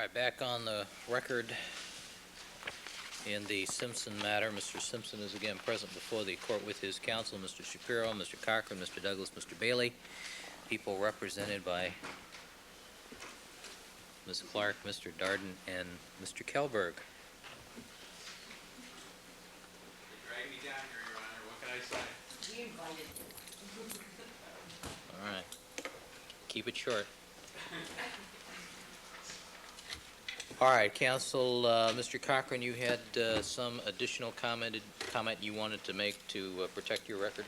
right, back on the record in the Simpson matter. Mr. Simpson is again present before the court with his counsel, Mr. Shapiro, Mr. Cochran, Mr. Douglas, Mr. Bailey. People represented by Ms. Clark, Mr. Darden, and Mr. Kelberg. Drag me down here, Your Honor. What can I say? We invited you. All right. Keep it short. All right, counsel, Mr. Cochran, you had some additional comment you wanted to make to protect your record?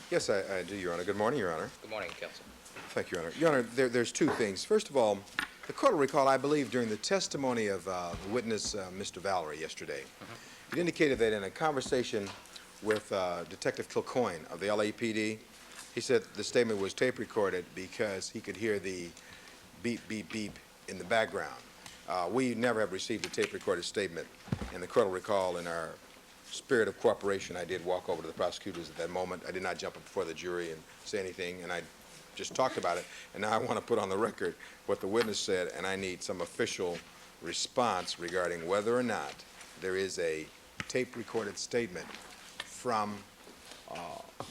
Yes, I do, Your Honor. Good morning, Your Honor. Good morning, counsel. Thank you, Your Honor. Your Honor, there's two things. First of all, the court will recall, I believe, during the testimony of the witness, Mr. Valerie, yesterday, it indicated that in a conversation with Detective Kilcoyne of the LAPD, he said the statement was tape recorded because he could hear the beep, beep, beep in the background. We never have received a tape recorded statement, and the court will recall in our spirit of cooperation, I did walk over to the prosecutors at that moment. I did not jump up before the jury and say anything, and I just talked about it. And now I want to put on the record what the witness said, and I need some official response regarding whether or not there is a tape recorded statement from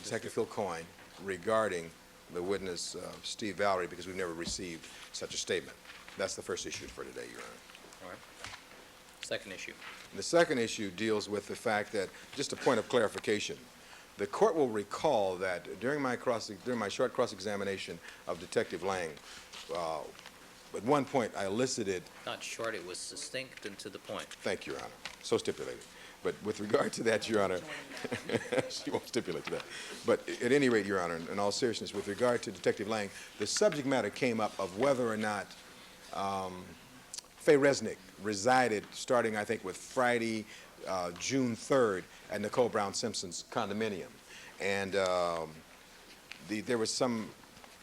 Detective Kilcoyne regarding the witness, Steve Valerie, because we've never received such a statement. That's the first issue for today, Your Honor. All right. Second issue. The second issue deals with the fact that, just a point of clarification, the court will recall that during my short cross-examination of Detective Lang, at one point I elicited... Not short, it was succinct and to the point. Thank you, Your Honor. So stipulated. But with regard to that, Your Honor, she won't stipulate to that. But at any rate, Your Honor, in all seriousness, with regard to Detective Lang, the subject matter came up of whether or not Faye Resnick resided, starting, I think, with Friday, June 3rd, at Nicole Brown Simpson's condominium. And there was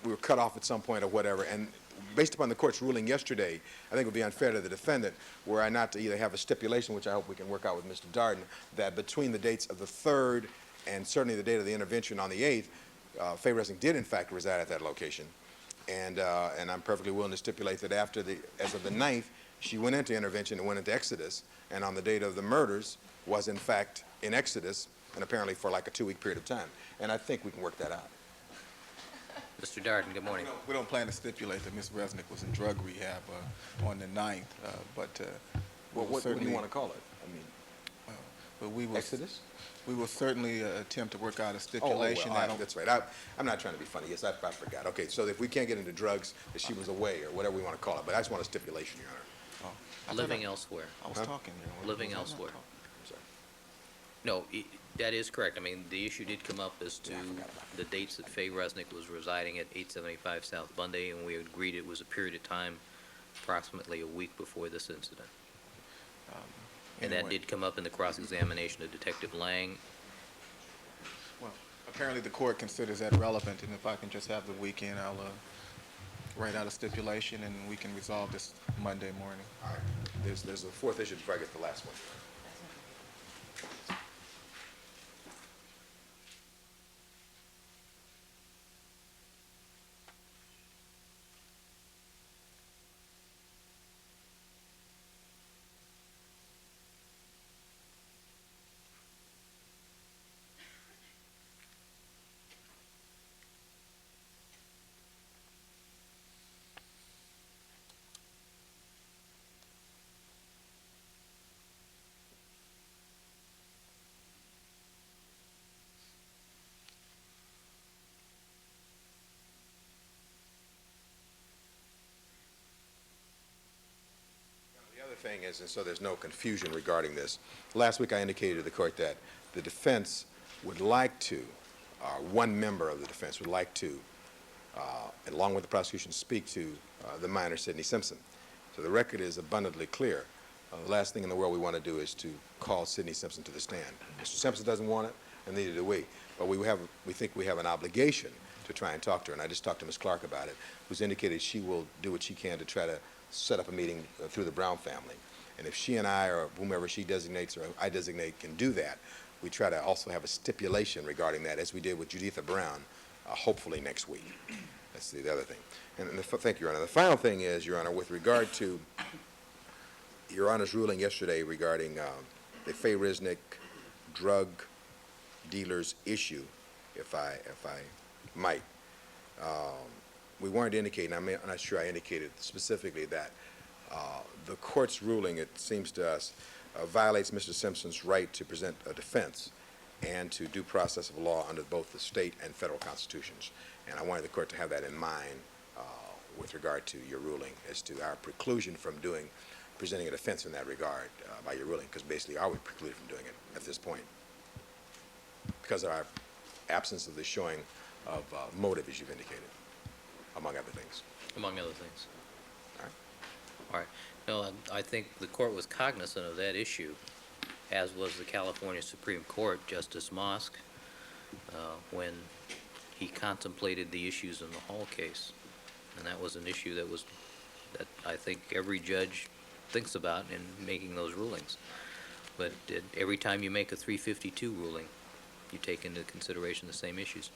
we were cut off at some point or whatever. And based upon the court's ruling yesterday, I think it would be unfair to the defendant were I not to either have a stipulation, which I hope we can work out with Mr. Darden, that between the dates of the 3rd and certainly the date of the intervention on the 8th, Faye Resnick did, in fact, reside at that location. And I'm perfectly willing to stipulate that as of the 9th, she went into intervention and went into Exodus, and on the date of the murders was, in fact, in Exodus, and apparently for like a 2-week period of time. And I think we can work that out. Mr. Darden, good morning. We don't plan to stipulate that Ms. Resnick was in drug rehab on the 9th, but What do you want to call it? I mean, we will, Exodus? We will certainly attempt to work out a stipulation. Well, that's right. I'm not trying to be funny. Yes, I forgot. Okay, so if we can't get into drugs, that she was away or whatever we want to call it, but I just want a stipulation, Your Honor. Living elsewhere. I was talking. Living elsewhere. I'm sorry. No, that is correct. I mean, the issue did come up as to the dates that Faye Resnick was residing at 875 South Bundy, and we agreed it was a period of time approximately a week before this incident. And that did come up in the cross-examination of Detective Lang. Well, apparently the court considers that relevant, and if I can just have the weekend, I'll write out a stipulation, and we can resolve this Monday morning. All right. There's a fourth issue before I get the last one. Thing is, and so there's no confusion regarding this, last week I indicated to the court that the defense would like to, one member of the defense would like to, along with the prosecution, speak to the minor Sidney Simpson. So the record is abundantly clear. The last thing in the world we want to do is to call Sidney Simpson to the stand. Mr. Simpson doesn't want it, and neither do we. But we think we have an obligation to try and talk to her, and I just talked to Ms. Clark about it, who's indicated she will do what she can to try to set up a meeting through the Brown family. And if she and I or whomever she designates or I designate can do that, we try to also have a stipulation regarding that, as we did with Juditha Brown, hopefully next week. That's the other thing. And thank you, Your Honor. The final thing is, Your Honor, with regard to Your Honor's ruling yesterday regarding the Fay-Risnick drug dealers issue, if I might. We weren't indicating, I'm not sure I indicated specifically that the court's ruling, it seems to us, violates Mr. Simpson's right to present a defense and to due process of law under both the state and federal constitutions. And I wanted the court to have that in mind with regard to your ruling as to our preclusion from presenting a defense in that regard by your ruling, because basically are we precluded from doing it at this point because of our absence of the showing of motive, as you've indicated, among other things. Among other things. All right. All right. No, I think the court was cognizant of that issue, as was the California Supreme Court, Justice Mosk, when he contemplated the issues in the Hall case. And that was an issue that I think every judge thinks about in making those rulings. But every time you make a 352 ruling, you take into consideration the same issues.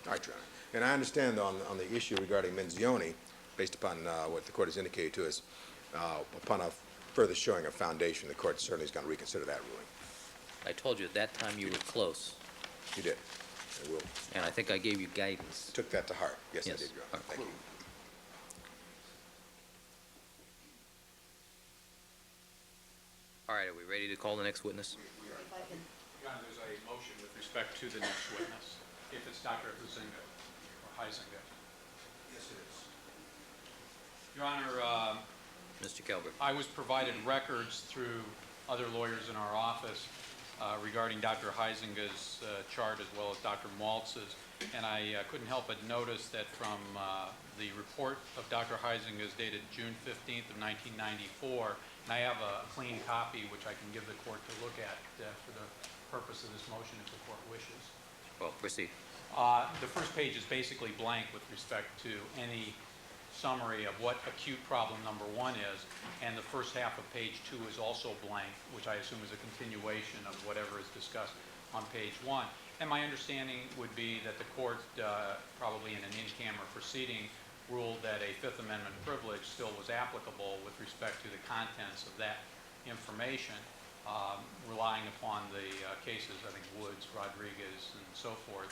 All right, Your Honor. And I understand on the issue regarding Menzione, based upon what the court has indicated to us, upon a further showing of foundation, the court certainly is going to reconsider that ruling. I told you at that time you were close, You did. And we'll and I think I gave you guidance. took that to heart. Yes, I Yes. did, Your Honor. Thank you. All right, are we ready to call the next witness? If I can, Your Honor, there's a motion with respect to the next witness, if it's Dr. Huizenga or Heisinga. Yes, it is. Your Honor, Mr. Kelberg. I was provided records through other lawyers in our office regarding Dr. Heisinga's chart as well as Dr. Maltz's, and I couldn't help but notice that from the report of Dr. Heisinga's dated June 15th of 1994, and I have a clean copy which I can give the court to look at for the purpose of this motion if the court wishes. Well, proceed. The first page is basically blank with respect to any summary of what acute problem number 1 is, and the first half of page 2 is also blank, which I assume is a continuation of whatever is discussed on page 1. And my understanding would be that the court, probably in an in-camera proceeding, ruled that a Fifth Amendment privilege still was applicable with respect to the contents of that information, relying upon the cases, I think Woods, Rodriguez, and so forth,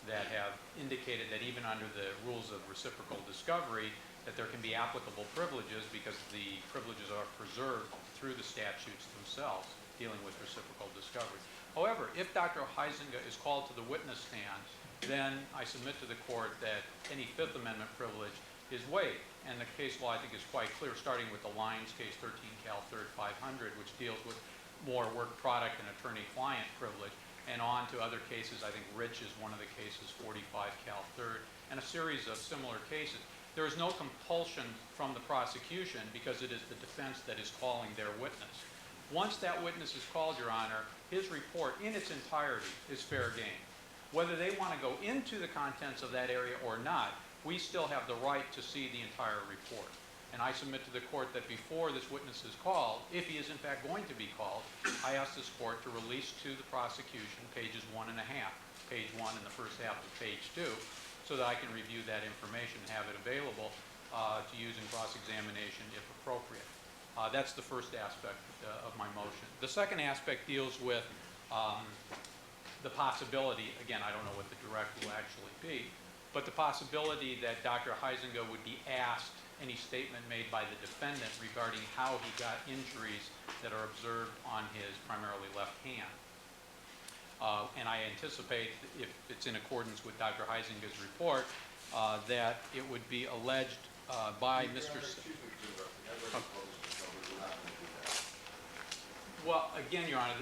that have indicated that even under the rules of reciprocal discovery, that there can be applicable privileges because the privileges are preserved through the statutes themselves dealing with reciprocal discovery. However, if Dr. Huizenga is called to the witness stand, then I submit to the court that any Fifth Amendment privilege is waived. And the case law, I think, is quite clear, starting with the Lyons case, 13 Cal 3rd 500, which deals with more work product and attorney-client privilege, and on to other cases. I think Rich is one of the cases, 45 Cal 3rd, and a series of similar cases. There is no compulsion from the prosecution because it is the defense that is calling their witness. Once that witness is called, Your Honor, his report in its entirety is fair game. Whether they want to go into the contents of that area or not, we still have the right to see the entire report. And I submit to the court that before this witness is called, if he is in fact going to be called, I ask this court to release to the prosecution pages 1.5, page 1 and the first half of page 2, so that I can review that information and have it available to use in cross-examination if appropriate. That's the first aspect of my motion. The second aspect deals with the possibility, again, I don't know what the direct will actually be, but the possibility that Dr. Heisinga would be asked any statement made by the defendant regarding how he got injuries that are observed on his primarily left hand. And I anticipate, if it's in accordance with Dr. Heisinga's report, that it would be alleged by Mr. Well, again, Your Honor,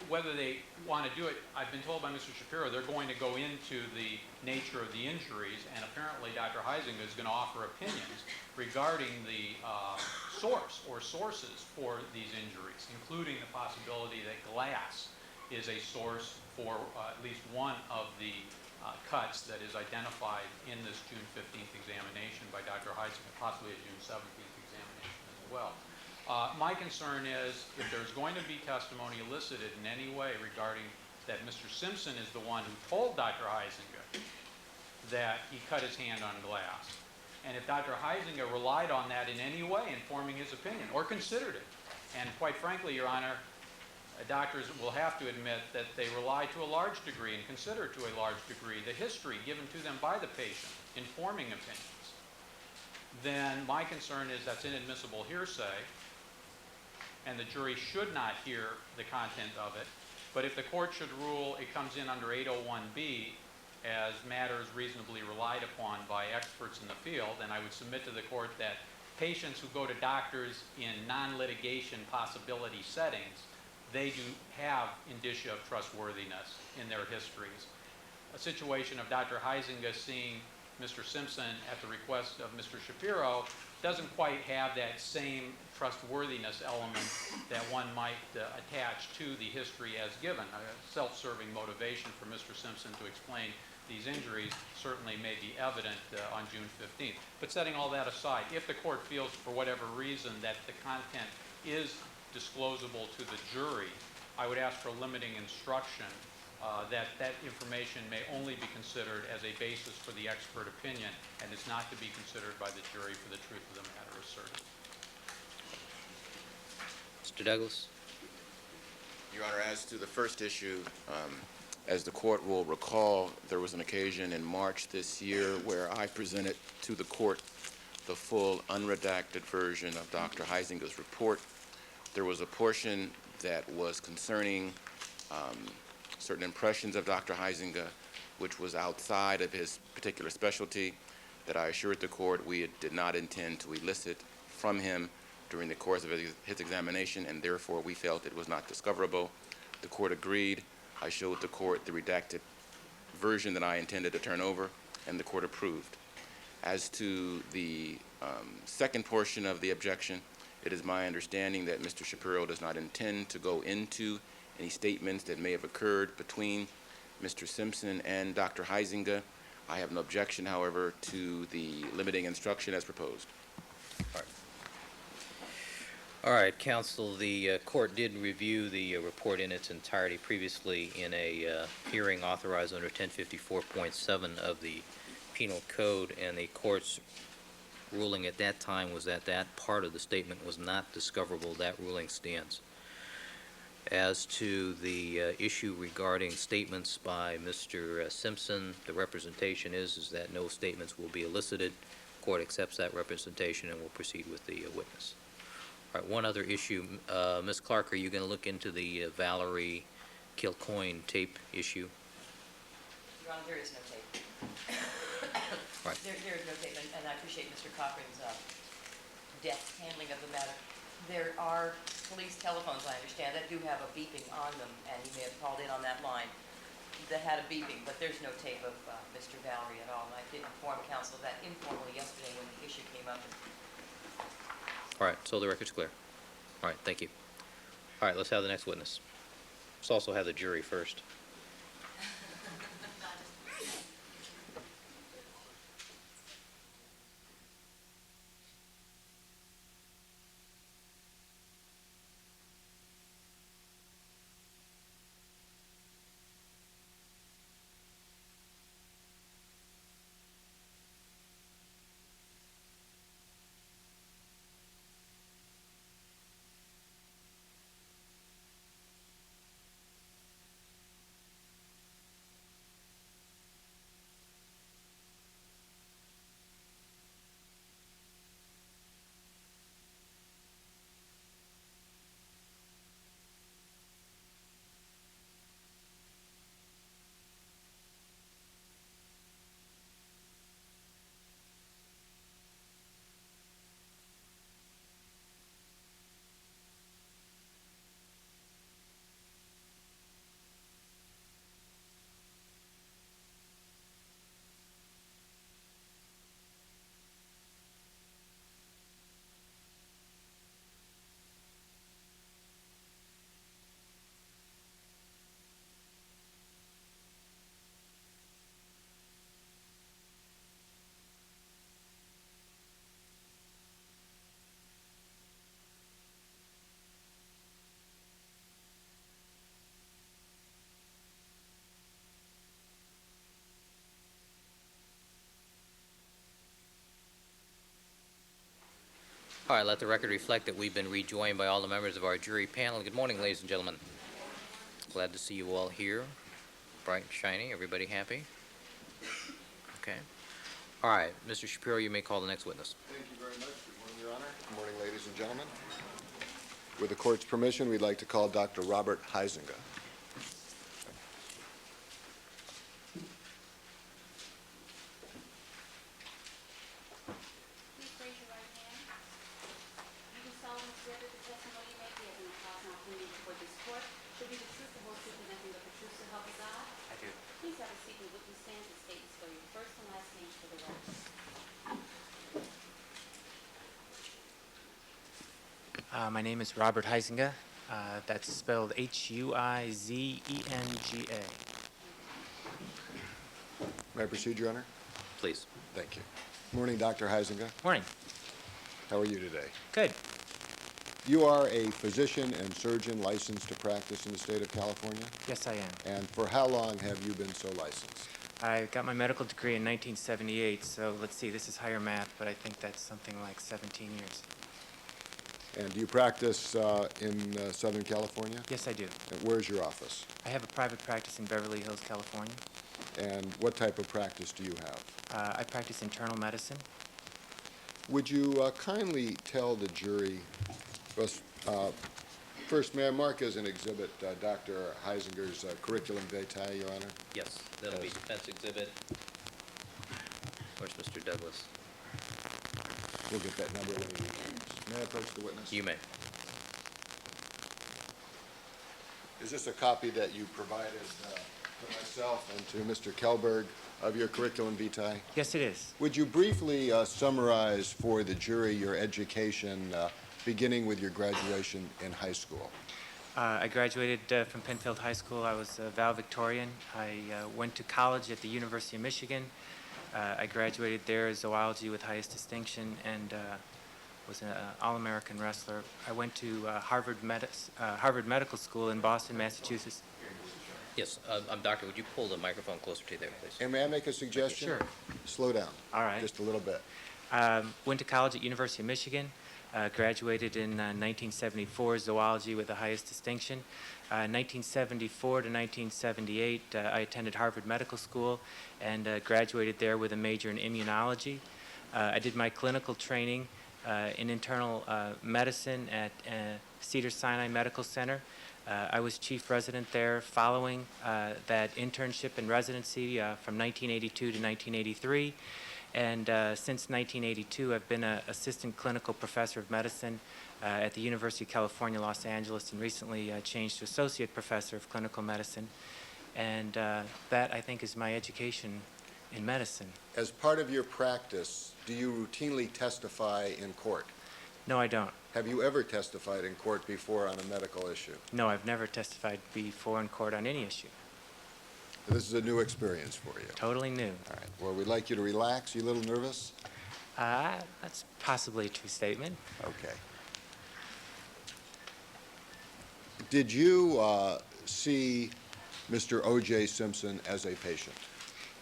whether they want to do it, I've been told by Mr. Shapiro they're going to go into the nature of the injuries, and apparently Dr. Heisinga is going to offer opinions regarding the source or sources for these injuries, including the possibility that glass is a source for at least one of the cuts that is identified in this June 15th examination by Dr. Heisinga, possibly a June 17th examination as well. My concern is if there's going to be testimony elicited in any way regarding that Mr. Simpson is the one who told Dr. Heisinga that he cut his hand on glass, and if Dr. Heisinga relied on that in any way in forming his opinion or considered it, And quite frankly, Your Honor, doctors will have to admit that they rely to a large degree and consider to a large degree the history given to them by the patient, informing opinions. Then my concern is that's inadmissible hearsay, and the jury should not hear the content of it. But if the court should rule it comes in under 801B as matters reasonably relied upon by experts in the field, then I would submit to the court that patients who go to doctors in non-litigation possibility settings, they do have indicia of trustworthiness in their histories. A situation of Dr. Heisinga seeing Mr. Simpson at the request of Mr. Shapiro doesn't quite have that same trustworthiness element that one might attach to the history as given. A self-serving motivation for Mr. Simpson to explain these injuries certainly may be evident on June 15th. But setting all that aside, if the court feels for whatever reason that the content is disclosable to the jury, I would ask for limiting instruction that information may only be considered as a basis for the expert opinion and is not to be considered by the jury for the truth of the matter asserted. Mr. Douglas? Your Honor, as to the first issue, as the court will recall, there was an occasion in March this year where I presented to the court the full unredacted version of Dr. Heisinga's report. There was a portion that was concerning certain impressions of Dr. Heisinga, which was outside of his particular specialty, that I assured the court we did not intend to elicit from him during the course of his examination, and therefore we felt it was not discoverable. The court agreed. I showed the court the redacted version that I intended to turn over, and the court approved. As to the second portion of the objection, it is my understanding that Mr. Shapiro does not intend to go into any statements that may have occurred between Mr. Simpson and Dr. Heisinga. I have no objection, however, to the limiting instruction as proposed. All right, counsel, the court did review the report in its entirety previously in a hearing authorized under 1054.7 of the Penal Code, and the court's ruling at that time was that that part of the statement was not discoverable. That ruling stands. As to the issue regarding statements by Mr. Simpson, the representation is that no statements will be elicited. The court accepts that representation and will proceed with the witness. All right, one other issue. Ms. Clark, are you going to look into the Valerie Kilcoyne tape issue? Your Honor, there is no tape. Right. There is no tape, and I appreciate Mr. Cochran's deft handling of the matter. There are police telephones, I understand, that do have a beeping on them, and he may have called in on that line that had a beeping, but there's no tape of Mr. Valerie at all. And I did inform counsel of that informally yesterday when the issue came up. All right, so the record's clear. All right, thank you. All right, let's have the next witness. Let's also have the jury first. All right, let the record reflect that we've been rejoined by all the members of our jury panel. Good morning, ladies and gentlemen. Glad to see you all here, bright and shiny. Everybody happy? Okay. All right, Mr. Shapiro, you may call the next witness. Thank you very much. Good morning, Your Honor. Good morning, ladies and gentlemen. With the court's permission, we'd like to call Dr. Robert Heisinga. Please raise your right hand. You do solemnly swear that the testimony you may give in the cause and opinion before this court should be the truth, the whole truth, and nothing but the truth, so help you God? I do. Please have a seat and witness stand and state and spell your first and last names for the record. My name is Robert Heisinga. That's spelled Huizenga. May I proceed, Your Honor? Please. Thank you. Morning, Dr. Heisinga. Morning. How are you today? Good. You are a physician and surgeon licensed to practice in the state of California? Yes, I am. And for how long have you been so licensed? I got my medical degree in 1978, so let's see, this is higher math, but I think that's something like 17 years. And do you practice in Southern California? Yes, I do. And where's your office? I have a private practice in Beverly Hills, California. And what type of practice do you have? I practice internal medicine. Would you kindly tell the jury, first, may I mark as an exhibit Dr. Heisinger's curriculum vitae, Your Honor? Yes, that'll be Yes. defense exhibit. Where's Mr. Douglas? We'll get that number when he returns. May I approach the witness? You may. Is this a copy that you provided to myself and to Mr. Kelberg of your curriculum vitae? Yes, it is. Would you briefly summarize for the jury your education, beginning with your graduation in high school? I graduated from Penfield High School. I was a valedictorian. I went to college at the University of Michigan. I graduated there as zoology with highest distinction and was an All-American wrestler. I went to Harvard Medical School in Boston, Massachusetts. Yes, Doctor, would you pull the microphone closer to you there, please? And may I make a suggestion? Sure. Slow down. All right. Just a little bit. Went to college at University of Michigan. Graduated in 1974, zoology with the highest distinction. 1974 to 1978, I attended Harvard Medical School and graduated there with a major in immunology. I did my clinical training in internal medicine at Cedars-Sinai Medical Center. I was chief resident there following that internship and residency from 1982 to 1983. And since 1982, I've been an assistant clinical professor of medicine at the University of California, Los Angeles, and recently changed to associate professor of clinical medicine. And that, I think, is my education in medicine. As part of your practice, do you routinely testify in court? No, I don't. Have you ever testified in court before on a medical issue? No, I've never testified before in court on any issue. This is a new experience for you. Totally new. All right. Well, we'd like you to relax. You a little nervous? That's possibly a true statement. Okay. Did you see Mr. O.J. Simpson as a patient?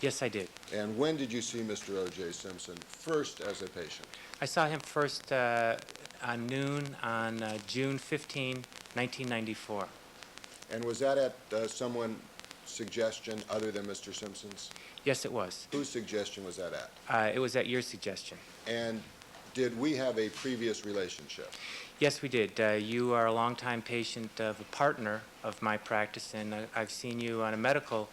Yes, I did. And when did you see Mr. O.J. Simpson first as a patient? I saw him first on noon on June 15, 1994. And was that at someone's suggestion other than Mr. Simpson's? Yes, it was. Whose suggestion was that at? It was at your suggestion. And did we have a previous relationship? Yes, we did. You are a longtime patient of a partner of my practice, and I've seen you on a medical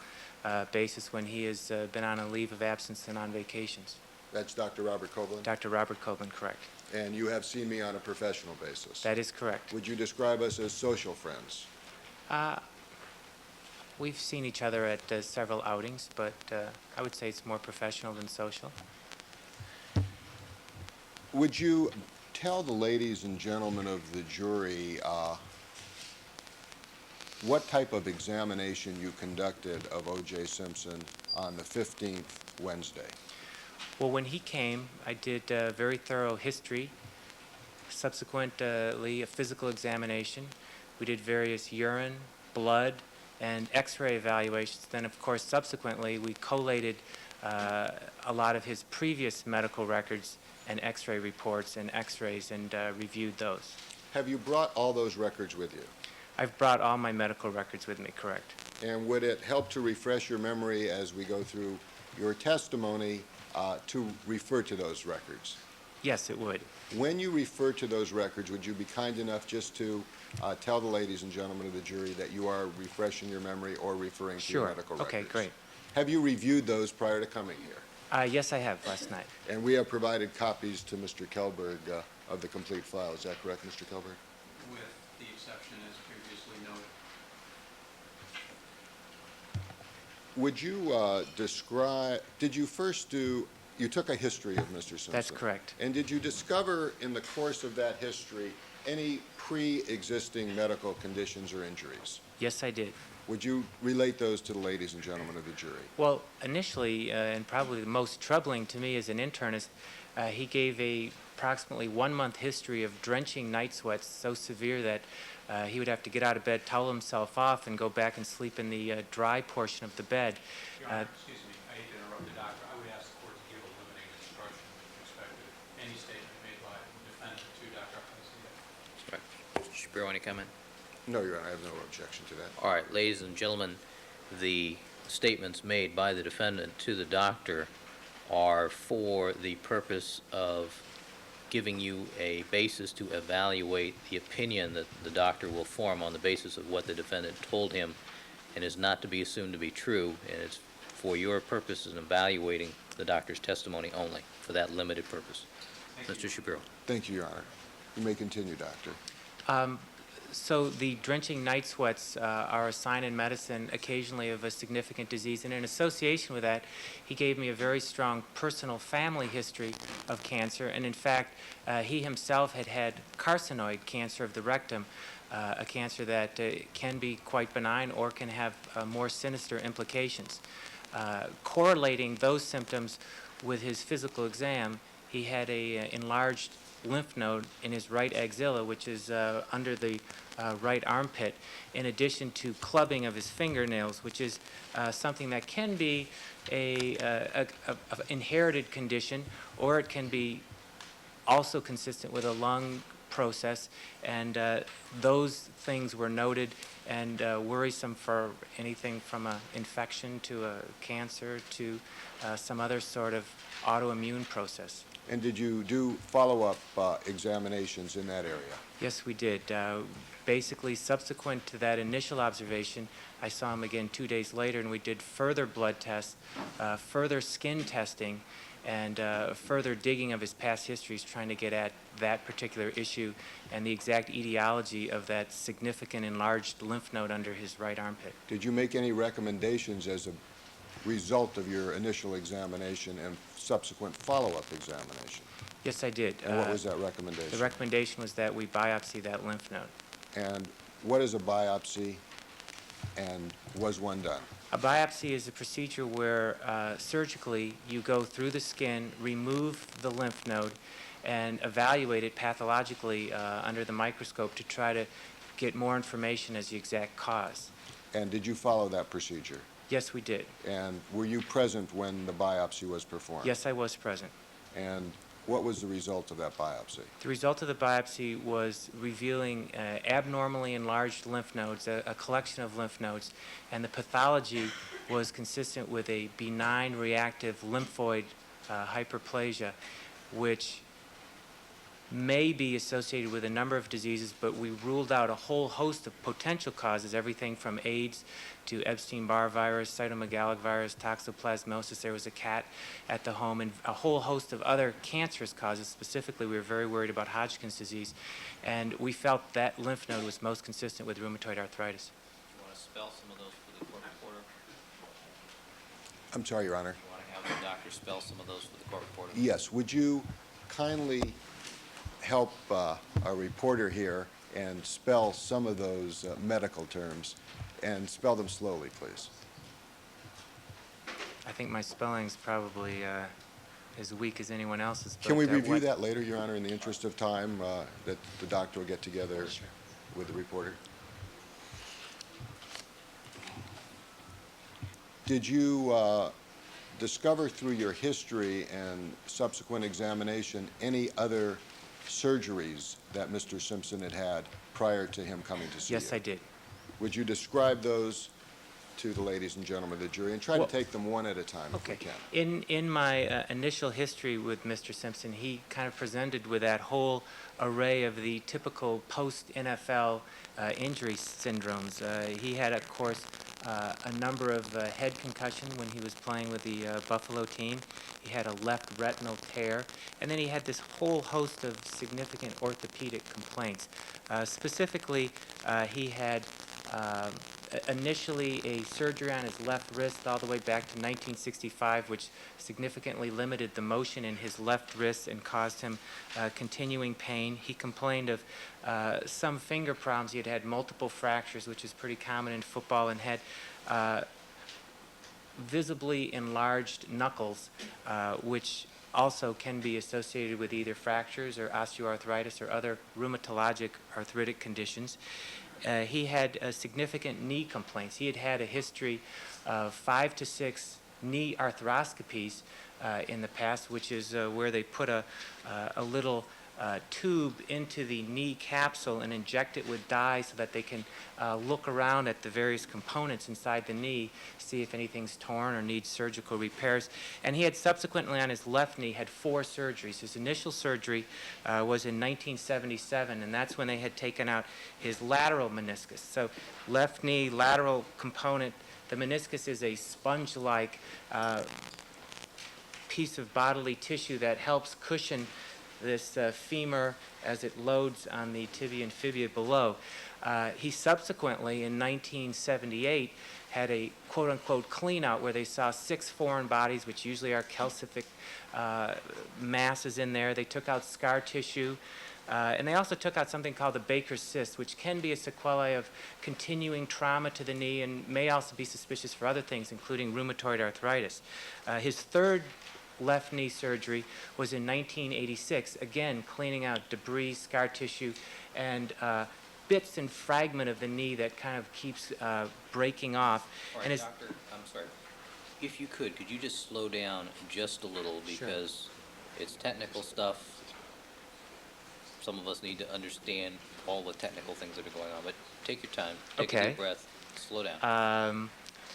basis when he has been on a leave of absence and on vacations. That's Dr. Robert Copeland? Dr. Robert Cochran, correct. And you have seen me on a professional basis? That is correct. Would you describe us as social friends? We've seen each other at several outings, but I would say it's more professional than social. Would you tell the ladies and gentlemen of the jury what type of examination you conducted of O.J. Simpson on the 15th Wednesday? Well, when he came, I did a very thorough history, subsequently a physical examination. We did various urine, blood, and x-ray evaluations. Then, of course, subsequently, we collated a lot of his previous medical records and x-ray reports and x-rays and reviewed those. Have you brought all those records with you? I've brought all my medical records with me, correct? And would it help to refresh your memory as we go through your testimony to refer to those records? Yes, it would. When you refer to those records, would you be kind enough just to tell the ladies and gentlemen of the jury that you are refreshing your memory or referring to your Sure. medical records? Okay, great. Have you reviewed those prior to coming here? Yes, I have last night. And we have provided copies to Mr. Kelberg of the complete file. Is that correct, Mr. Kelberg? With the exception as previously noted. Would you describe, did you first do, you took a history of Mr. Simpson? That's correct. And did you discover in the course of that history any pre-existing medical conditions or injuries? Yes, I did. Would you relate those to the ladies and gentlemen of the jury? Well, initially, and probably the most troubling to me as an internist, he gave a approximately 1-month history of drenching night sweats so severe that he would have to get out of bed, towel himself off, and go back and sleep in the dry portion of the bed. Your Honor, excuse me, I hate to interrupt the doctor. I would ask the court to give a limiting instruction with respect to any statement made by the defendant to Dr. Heisinga. Mr. Shapiro, any comment? No, Your Honor, I have no objection to that. All right, ladies and gentlemen, the statements made by the defendant to the doctor are for the purpose of giving you a basis to evaluate the opinion that the doctor will form on the basis of what the defendant told him, and is not to be assumed to be true, and it's for your purposes in evaluating the doctor's testimony only, for that limited purpose. Mr. Shapiro. Thank you, Your Honor. You may continue, Doctor. So the drenching night sweats are a sign in medicine occasionally of a significant disease, and in association with that, he gave me a very strong personal family history of cancer, and in fact, he himself had had carcinoid cancer of the rectum, a cancer that can be quite benign or can have more sinister implications. Correlating those symptoms with his physical exam, he had a enlarged lymph node in his right axilla, which is under the right armpit, in addition to clubbing of his fingernails, which is something that can be a inherited condition, or it can be also consistent with a lung process, and those things were noted and worrisome for anything from an infection to a cancer to some other sort of autoimmune process. And did you do follow-up examinations in that area? Yes, we did. Basically, subsequent to that initial observation, I saw him again 2 days later, and we did further blood tests, further skin testing, and further digging of his past histories, trying to get at that particular issue and the exact etiology of that significant enlarged lymph node under his right armpit. Did you make any recommendations as a result of your initial examination and subsequent follow-up examination? Yes, I did. And what was that recommendation? The recommendation was that we biopsy that lymph node. And what is a biopsy, and was one done? A biopsy is a procedure where surgically you go through the skin, remove the lymph node, and evaluate it pathologically under the microscope to try to get more information as the exact cause. And did you follow that procedure? Yes, we did. And were you present when the biopsy was performed? Yes, I was present. And what was the result of that biopsy? The result of the biopsy was revealing abnormally enlarged lymph nodes, a collection of lymph nodes, and the pathology was consistent with a benign reactive lymphoid hyperplasia, which may be associated with a number of diseases, but we ruled out a whole host of potential causes, everything from AIDS to Epstein-Barr virus, cytomegalic virus, toxoplasmosis. There was a cat at the home, and a whole host of other cancerous causes. Specifically, we were very worried about Hodgkin's disease, and we felt that lymph node was most consistent with rheumatoid arthritis. You want to spell some of those for the court reporter? I'm sorry, Your Honor. You want to have the doctor spell some of those for the court reporter? Yes, would you kindly help a reporter here and spell some of those medical terms, and spell them slowly, please? I think my spelling's probably as weak as anyone else's. Can we but, review what- that later, Your Honor, in the interest of time, that the doctor will get together with the reporter? Did you discover through your history and subsequent examination any other surgeries that Mr. Simpson had had prior to him coming to see you? Yes, I did. Would you describe those to the ladies and gentlemen of the jury, and try Well, to take them one at a time if we Okay. can? In my initial history with Mr. Simpson, he kind of presented with that whole array of the typical post-NFL injury syndromes. He had, of course, a number of head concussion when he was playing with the Buffalo team. He had a left retinal tear, and then he had this whole host of significant orthopedic complaints. Specifically, he had initially a surgery on his left wrist all the way back to 1965, which significantly limited the motion in his left wrist and caused him continuing pain. He complained of some finger problems. He had had multiple fractures, which is pretty common in football, and had visibly enlarged knuckles, which also can be associated with either fractures or osteoarthritis or other rheumatologic arthritic conditions. He had significant knee complaints. He had had a history of 5 to 6 knee arthroscopies in the past, which is where they put a little tube into the knee capsule and inject it with dye so that they can look around at the various components inside the knee, see if anything's torn or needs surgical repairs. And he had subsequently on his left knee had 4 surgeries. His initial surgery was in 1977, and that's when they had taken out his lateral meniscus. So left knee, lateral component. The meniscus is a sponge-like piece of bodily tissue that helps cushion this femur as it loads on the tibia and fibula below. He subsequently, in 1978, had a quote-unquote clean-out where they saw 6 foreign bodies, which usually are calcific masses in there. They took out scar tissue, and they also took out something called the Baker's cyst, which can be a sequelae of continuing trauma to the knee and may also be suspicious for other things, including rheumatoid arthritis. His third left knee surgery was in 1986, again cleaning out debris, scar tissue, and bits and fragment of the knee that kind of keeps breaking off. All And right, doctor, I'm sorry. If you could you just slow down just a little, Sure. because it's technical stuff. Some of us need to understand all the technical things that are going on, but take your time, take a Okay. deep breath, slow down.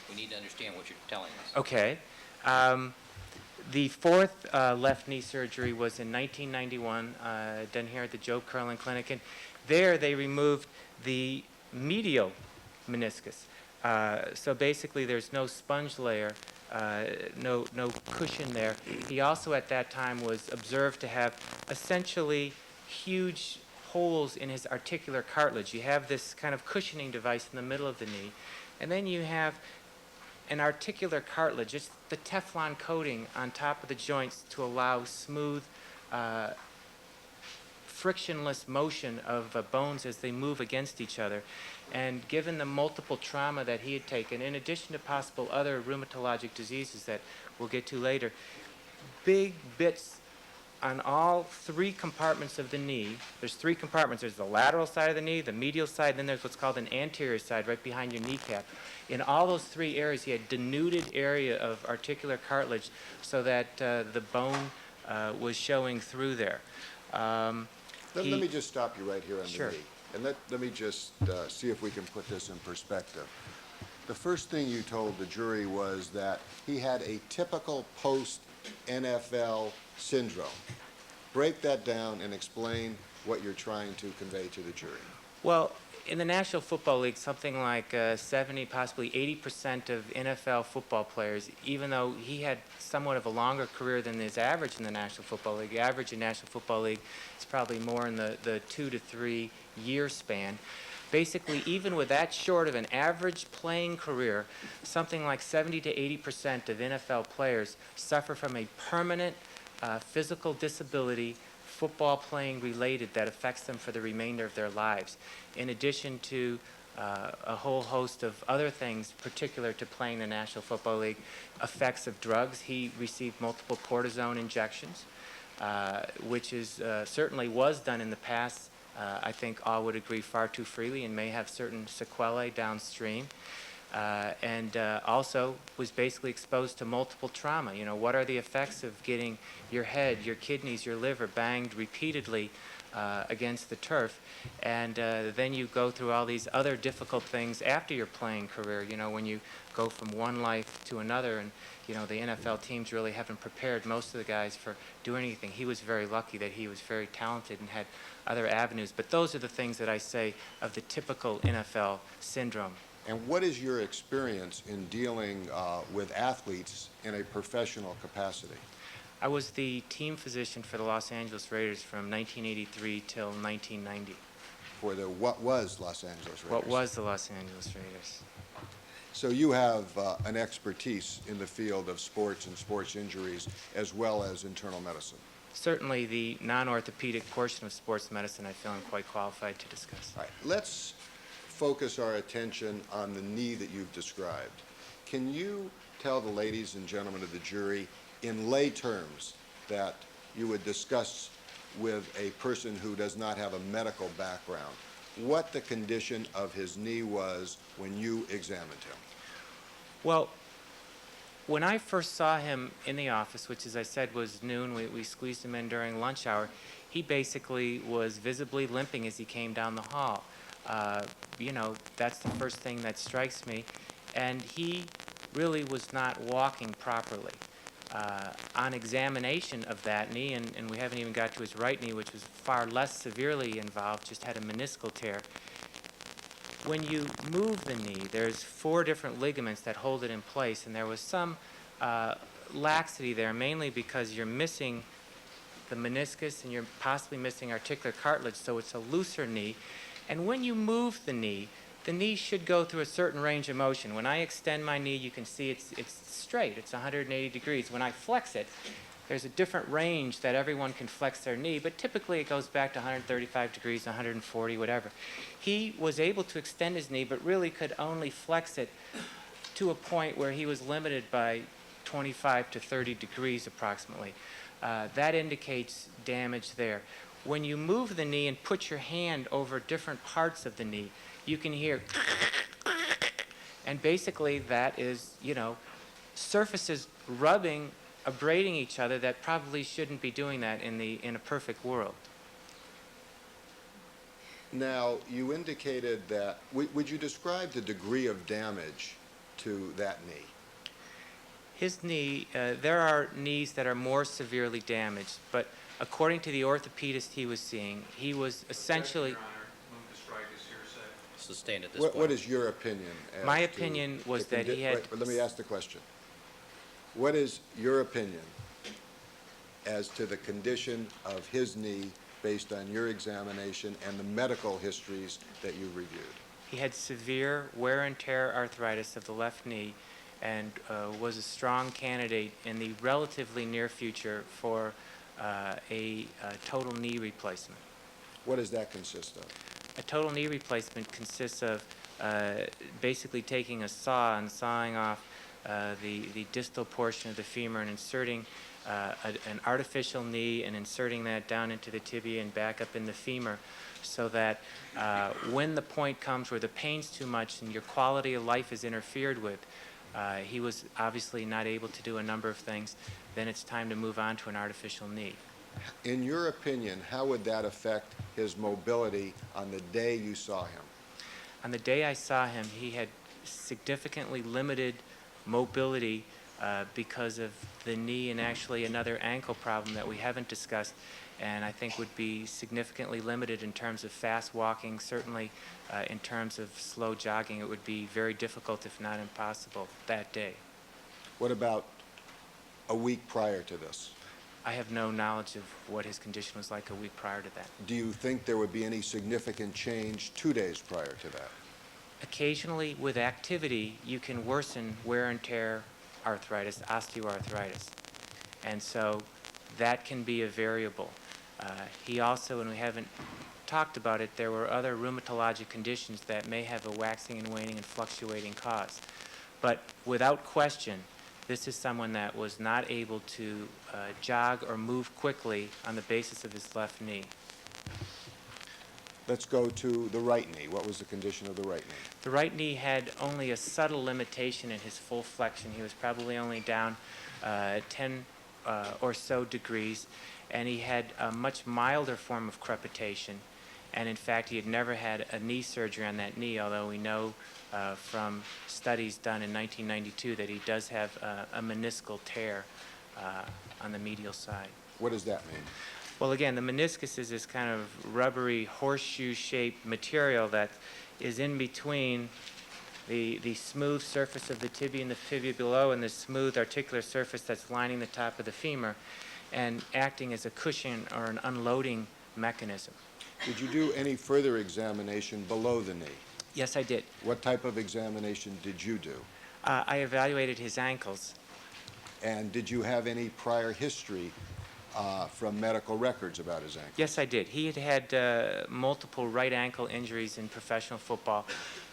We need to understand what you're telling us. Okay. The fourth left knee surgery was in 1991, done here at the Joe Curlin Clinic, and there they removed the medial meniscus. So basically there's no sponge layer, no cushion there. He also at that time was observed to have essentially huge holes in his articular cartilage. You have this kind of cushioning device in the middle of the knee, and then you have an articular cartilage. It's the Teflon coating on top of the joints to allow smooth, frictionless motion of bones as they move against each other. And given the multiple trauma that he had taken, in addition to possible other rheumatologic diseases that we'll get to later, big bits on all 3 compartments of the knee. There's 3 compartments. There's the lateral side of the knee, the medial side, and then there's what's called an anterior side right behind your kneecap. In all those 3 areas, he had denuded area of articular cartilage so that the bone was showing through there. Let me just stop you right here on Sure. the knee. And let me just see if we can put this in perspective. The first thing you told the jury was that he had a typical post-NFL syndrome. Break that down and explain what you're trying to convey to the jury. Well, in the National Football League, something like 70, possibly 80% of NFL football players, even though he had somewhat of a longer career than is average in the National Football League, the average in National Football League is probably more in the 2 to 3 year span. Basically, even with that short of an average playing career, something like 70 to 80% of NFL players suffer from a permanent physical disability, football playing related, that affects them for the remainder of their lives, in addition to a whole host of other things particular to playing the National Football League. Effects of drugs. He received multiple cortisone injections, which is certainly was done in the past. I think all would agree far too freely and may have certain sequelae downstream. and also was basically exposed to multiple trauma. You know, what are the effects of getting your head, your kidneys, your liver banged repeatedly against the turf, and then you go through all these other difficult things after your playing career, you know, when you go from one life to another, and you know, the NFL teams really haven't prepared most of the guys for doing anything. He was very lucky that he was very talented and had other avenues, but those are the things that I say of the typical NFL syndrome. And what is your experience in dealing with athletes in a professional capacity? I was the team physician for the Los Angeles Raiders from 1983 till 1990. For the what was Los Angeles Raiders? What was the Los Angeles Raiders? So you have an expertise in the field of sports and sports injuries as well as internal medicine. Certainly the non-orthopedic portion of sports medicine I feel I'm quite qualified to discuss. All right, let's focus our attention on the knee that you've described. Can you tell the ladies and gentlemen of the jury in lay terms that you would discuss with a person who does not have a medical background what the condition of his knee was when you examined him? Well, when I first saw him in the office, which as I said was noon, we squeezed him in during lunch hour, he basically was visibly limping as he came down the hall. You know, that's the first thing that strikes me. And he really was not walking properly. On examination of that knee, and we haven't even got to his right knee, which was far less severely involved, just had a meniscal tear. When you move the knee, there's 4 different ligaments that hold it in place, and there was some laxity there, mainly because you're missing the meniscus and you're possibly missing articular cartilage, so it's a looser knee. And when you move the knee should go through a certain range of motion. When I extend my knee, you can see it's straight, it's 180 degrees. When I flex it, there's a different range that everyone can flex their knee, but typically it goes back to 135 degrees, 140, whatever. He was able to extend his knee, but really could only flex it to a point where he was limited by 25 to 30 degrees approximately. That indicates damage there. When you move the knee and put your hand over different parts of the knee, you can hear, and basically that is, you know, surfaces rubbing, abrading each other that probably shouldn't be doing that in a perfect world. Now, you indicated that, would you describe the degree of damage to that knee? His knee, there are knees that are more severely damaged, but according to the orthopedist he was seeing, he was essentially... Your Honor, move to strike as hearsay. Sustained at this point. What is your opinion? As My to opinion was the that he had... Wait, but let me ask the question. What is your opinion as to the condition of his knee based on your examination and the medical histories that you reviewed? He had severe wear and tear arthritis of the left knee and was a strong candidate in the relatively near future for a total knee replacement. What does that consist of? A total knee replacement consists of basically taking a saw and sawing off the distal portion of the femur and inserting an artificial knee and inserting that down into the tibia and back up in the femur, so that when the point comes where the pain's too much and your quality of life is interfered with, he was obviously not able to do a number of things, then it's time to move on to an artificial knee. In your opinion, how would that affect his mobility on the day you saw him? On the day I saw him, he had significantly limited mobility because of the knee and actually another ankle problem that we haven't discussed, and I think would be significantly limited in terms of fast walking. Certainly in terms of slow jogging, it would be very difficult, if not impossible, that day. What about a week prior to this? I have no knowledge of what his condition was like a week prior to that. Do you think there would be any significant change 2 days prior to that? Occasionally, with activity, you can worsen wear and tear arthritis, osteoarthritis. And so that can be a variable. He also, and we haven't talked about it, there were other rheumatologic conditions that may have a waxing and waning and fluctuating cause. But without question, this is someone that was not able to jog or move quickly on the basis of his left knee. Let's go to the right knee. What was the condition of the right knee? The right knee had only a subtle limitation in his full flexion. He was probably only down 10 or so degrees, and he had a much milder form of crepitation. And in fact, he had never had a knee surgery on that knee, although we know from studies done in 1992 that he does have a meniscal tear on the medial side. What does that mean? Well, again, the meniscus is this kind of rubbery, horseshoe-shaped material that is in between the smooth surface of the tibia and the fibula below and the smooth articular surface that's lining the top of the femur and acting as a cushion or an unloading mechanism. Did you do any further examination below the knee? Yes, I did. What type of examination did you do? I evaluated his ankles. And did you have any prior history from medical records about his ankle? Yes, I did. He had had multiple right ankle injuries in professional football,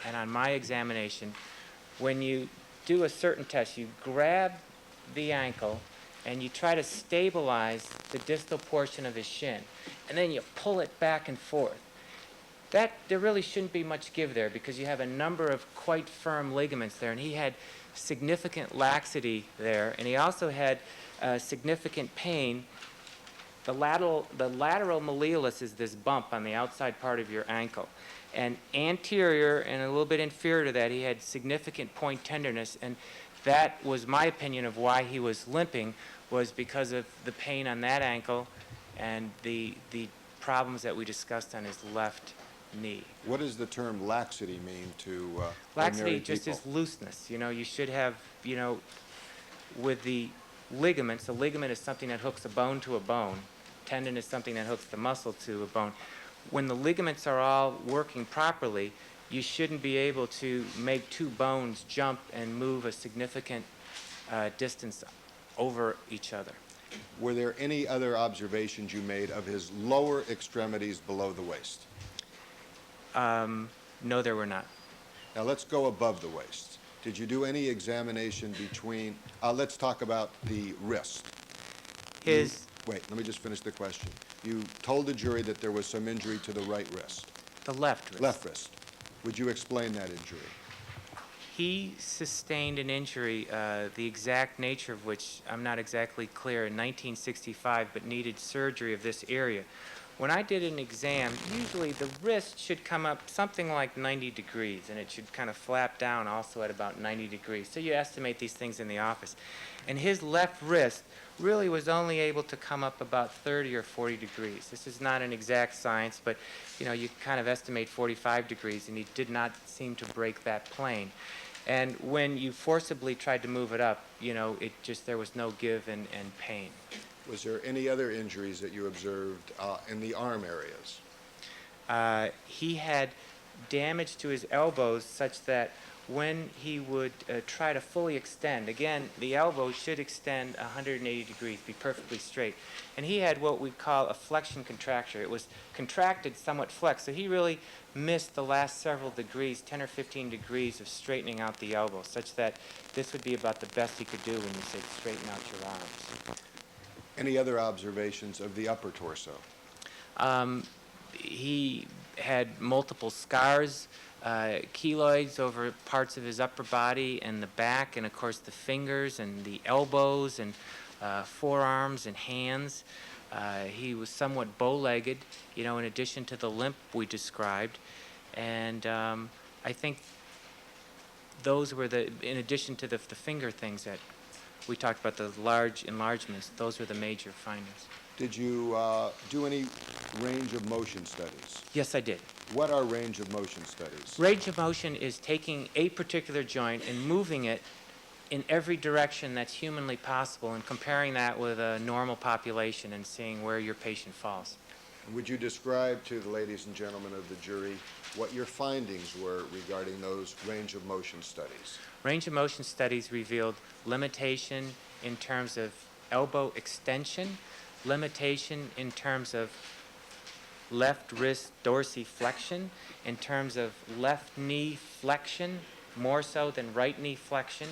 and on my examination, when you do a certain test, you grab the ankle and you try to stabilize the distal portion of his shin, and then you pull it back and forth. There really shouldn't be much give there because you have a number of quite firm ligaments there, and he had significant laxity there, and he also had significant pain. The lateral malleolus is this bump on the outside part of your ankle. And anterior and a little bit inferior to that, he had significant point tenderness, and that was my opinion of why he was limping, was because of the pain on that ankle and the problems that we discussed on his left knee. What does the term laxity mean to Laxity ordinary just people? is looseness. You know, you should have, you know, with the ligaments, a ligament is something that hooks a bone to a bone. Tendon is something that hooks the muscle to a bone. When the ligaments are all working properly, you shouldn't be able to make two bones jump and move a significant distance over each other. Were there any other observations you made of his lower extremities below the waist? No, there were not. Now let's go above the waist. Did you do any examination between, let's talk about the wrist. Wait, let me just finish the question. You told the jury that there was some injury to the right wrist. The left wrist. Left wrist. Would you explain that injury? He sustained an injury, the exact nature of which I'm not exactly clear, in 1965, but needed surgery of this area. When I did an exam, usually the wrist should come up something like 90 degrees, and it should kind of flap down also at about 90 degrees. So you estimate these things in the office. And his left wrist really was only able to come up about 30 or 40 degrees. This is not an exact science, but you know, you kind of estimate 45 degrees, and he did not seem to break that plane. And when you forcibly tried to move it up, you know, there was no give and pain. Was there any other injuries that you observed in the arm areas? He had damage to his elbows such that when he would try to fully extend, again, the elbow should extend 180 degrees, be perfectly straight. And he had what we call a flexion contracture. It was contracted, somewhat flexed. So he really missed the last several degrees, 10 or 15 degrees of straightening out the elbow, such that this would be about the best he could do when you say straighten out your arms. Any other observations of the upper torso? He had multiple scars, keloids over parts of his upper body and the back, and of course the fingers and the elbows and forearms and hands. He was somewhat bow-legged, you know, in addition to the limp we described. And I think those were in addition to the finger things that we talked about, the large enlargements, those were the major findings. Did you do any range of motion studies? Yes, I did. What are range of motion studies? Range of motion is taking a particular joint and moving it in every direction that's humanly possible and comparing that with a normal population and seeing where your patient falls. Would you describe to the ladies and gentlemen of the jury what your findings were regarding those range of motion studies? Range of motion studies revealed limitation in terms of elbow extension, limitation in terms of left wrist dorsiflexion, in terms of left knee flexion, more so than right knee flexion.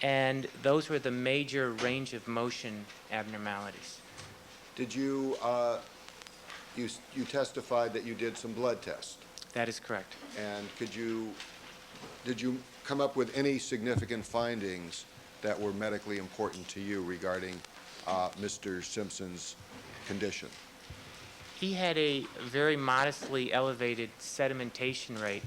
And those were the major range of motion abnormalities. Did you you testified that you did some blood tests. That is correct. And did you come up with any significant findings that were medically important to you regarding Mr. Simpson's condition? He had a very modestly elevated sedimentation rate.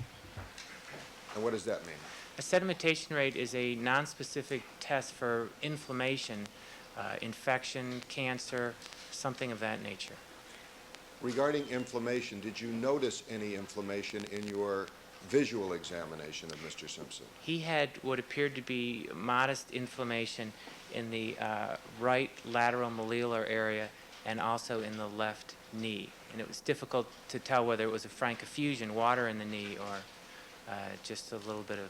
And what does that mean? A sedimentation rate is a nonspecific test for inflammation, infection, cancer, something of that nature. Regarding inflammation, did you notice any inflammation in your visual examination of Mr. Simpson? He had what appeared to be modest inflammation in the right lateral malleolar area and also in the left knee. And it was difficult to tell whether it was a frank effusion, water in the knee, or just a little bit of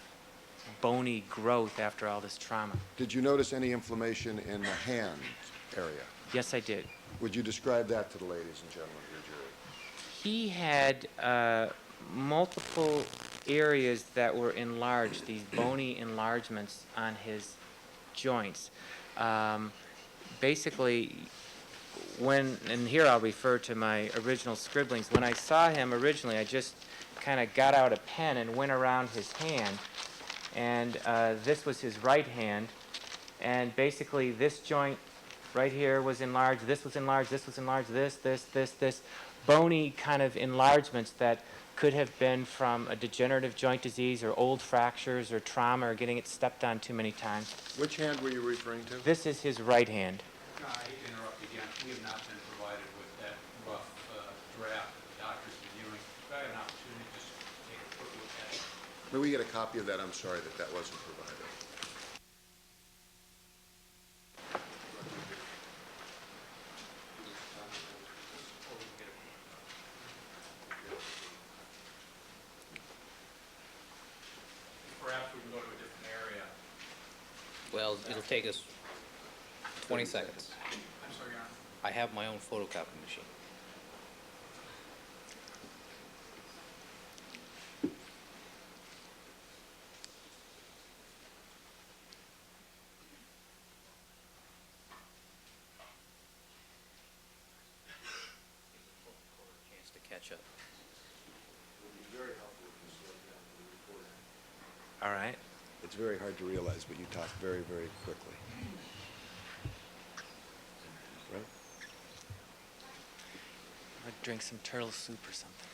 bony growth after all this trauma. Did you notice any inflammation in the hand area? Yes, I did. Would you describe that to the ladies and gentlemen of your jury? He had multiple areas that were enlarged, these bony enlargements on his joints. Basically, and here I'll refer to my original scribblings, when I saw him originally, I just kind of got out a pen and went around his hand, and this was his right hand, and basically this joint right here was enlarged, this was enlarged, this was enlarged, this, bony kind of enlargements that could have been from a degenerative joint disease or old fractures or trauma or getting it stepped on too many times. Which hand were you referring to? This is his right hand. I hate to interrupt you again. We have not been provided with that rough draft that the doctor's reviewing. If I have an opportunity, just take a quick look at it. May we get a copy of that? I'm sorry that that wasn't provided. Perhaps we can go to a different area. Well, it'll take us 20 seconds. I'm sorry, Your Honor. I have my own photocopy machine. Chance to catch up. All right. It's very hard to realize, but you talk very, very quickly. Right? I'd drink some turtle soup or something.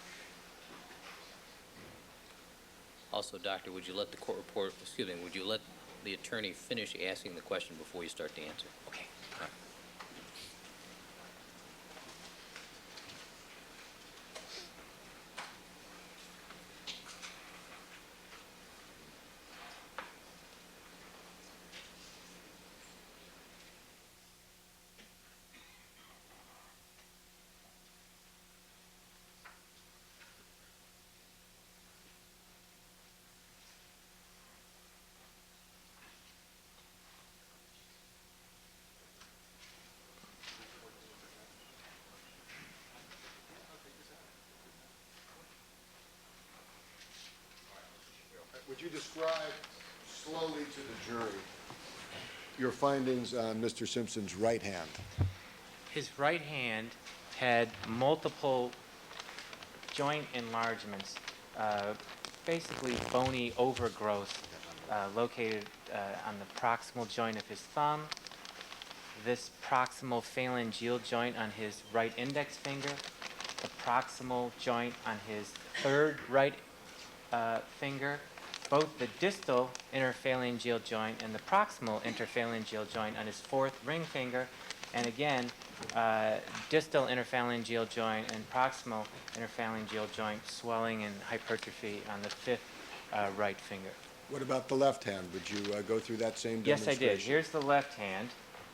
Also, Doctor, would you let the court report, would you let the attorney finish asking the question before you start to answer? Okay. All right. Would you describe slowly to the jury your findings on Mr. Simpson's right hand? His right hand had multiple joint enlargements, basically bony overgrowth located on the proximal joint of his thumb, this proximal phalangeal joint on his right index finger, the proximal joint on his third right finger, both the distal interphalangeal joint and the proximal interphalangeal joint on his fourth ring finger, and again, distal interphalangeal joint and proximal interphalangeal joint swelling and hypertrophy on the fifth right finger. What about the left hand? Would you go through that same Yes, I demonstration? did. Here's the left hand,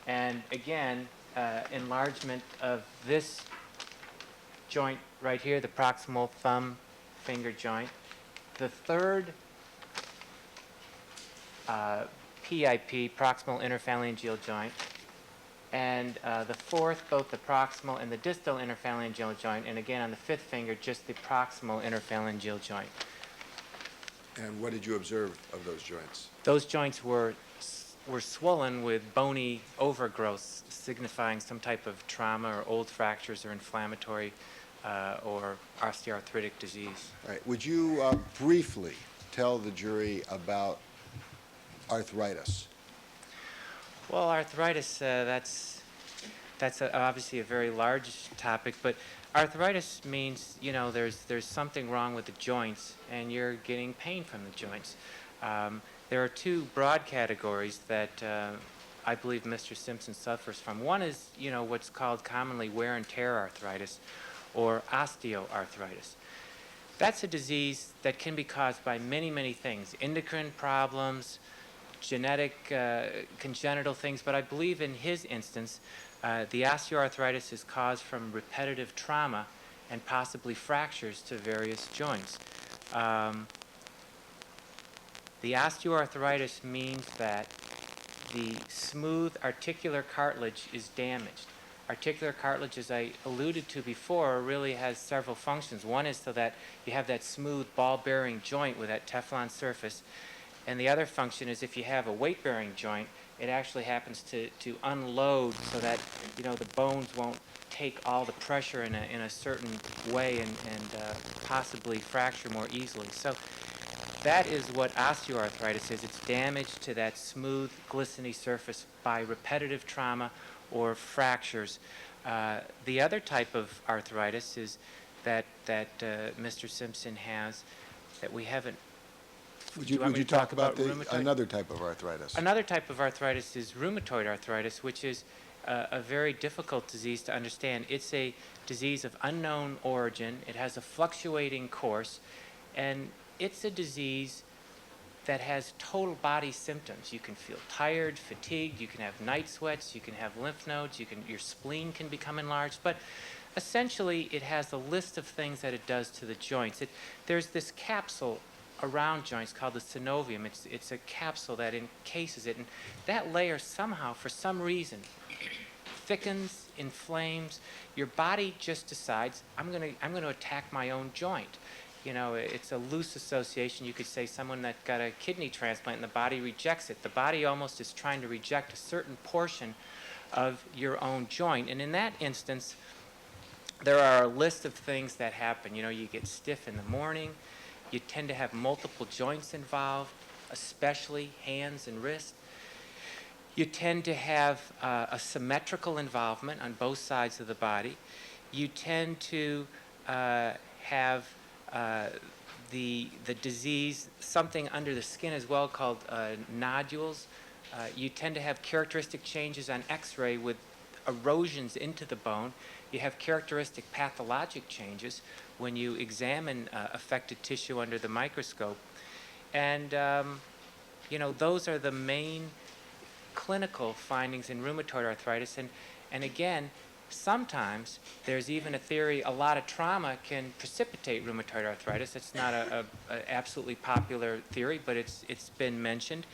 and again, enlargement of this joint right here, the proximal thumb finger joint. The third PIP, proximal interphalangeal joint, and the fourth, both the proximal and the distal interphalangeal joint, and again on the fifth finger, just the proximal interphalangeal joint. And what did you observe of those joints? Those joints were swollen with bony overgrowth, signifying some type of trauma or old fractures or inflammatory or osteoarthritic disease. All right, would you briefly tell the jury about arthritis? Well, arthritis, obviously a very large topic, but arthritis means, there's something wrong with the joints and you're getting pain from the joints. There are two broad categories that I believe Mr. Simpson suffers from. One is, what's called commonly wear and tear arthritis or osteoarthritis. That's a disease that can be caused by many, many things, endocrine problems, genetic, congenital things, but I believe in his instance, the osteoarthritis is caused from repetitive trauma and possibly fractures to various joints. The osteoarthritis means that the smooth articular cartilage is damaged. Articular cartilage, as I alluded to before, really has several functions. One is so that you have that smooth ball-bearing joint with that Teflon surface. And the other function is if you have a weight-bearing joint, it actually happens to unload so that, the bones won't take all the pressure in a certain way and possibly fracture more easily. So that is what osteoarthritis is. It's damage to that smooth, glistening surface by repetitive trauma or fractures. The other type of arthritis is that Mr. Simpson has that we haven't. Would Do you want you me to talk talk about about rheumatoid? another type of arthritis? Another type of arthritis is rheumatoid arthritis, which is a very difficult disease to understand. It's a disease of unknown origin. It has a fluctuating course, and it's a disease that has total body symptoms. You can feel tired, fatigued, you can have night sweats, you can have lymph nodes, your spleen can become enlarged, but essentially it has a list of things that it does to the joints. There's this capsule around joints called the synovium. It's a capsule that encases it, and that layer somehow, for some reason, thickens, inflames. Your body just decides, I'm going to attack my own joint. It's a loose association. You could say someone that got a kidney transplant and the body rejects it. The body almost is trying to reject a certain portion of your own joint. And in that instance, there are a list of things that happen. You get stiff in the morning. You tend to have multiple joints involved, especially hands and wrists. You tend to have a symmetrical involvement on both sides of the body. You tend to have the disease, something under the skin as well called nodules. You tend to have characteristic changes on X-ray with erosions into the bone. You have characteristic pathologic changes when you examine affected tissue under the microscope. And, those are the main clinical findings in rheumatoid arthritis. And again, sometimes there's even a theory a lot of trauma can precipitate rheumatoid arthritis. It's not a absolutely popular theory, but it's been mentioned.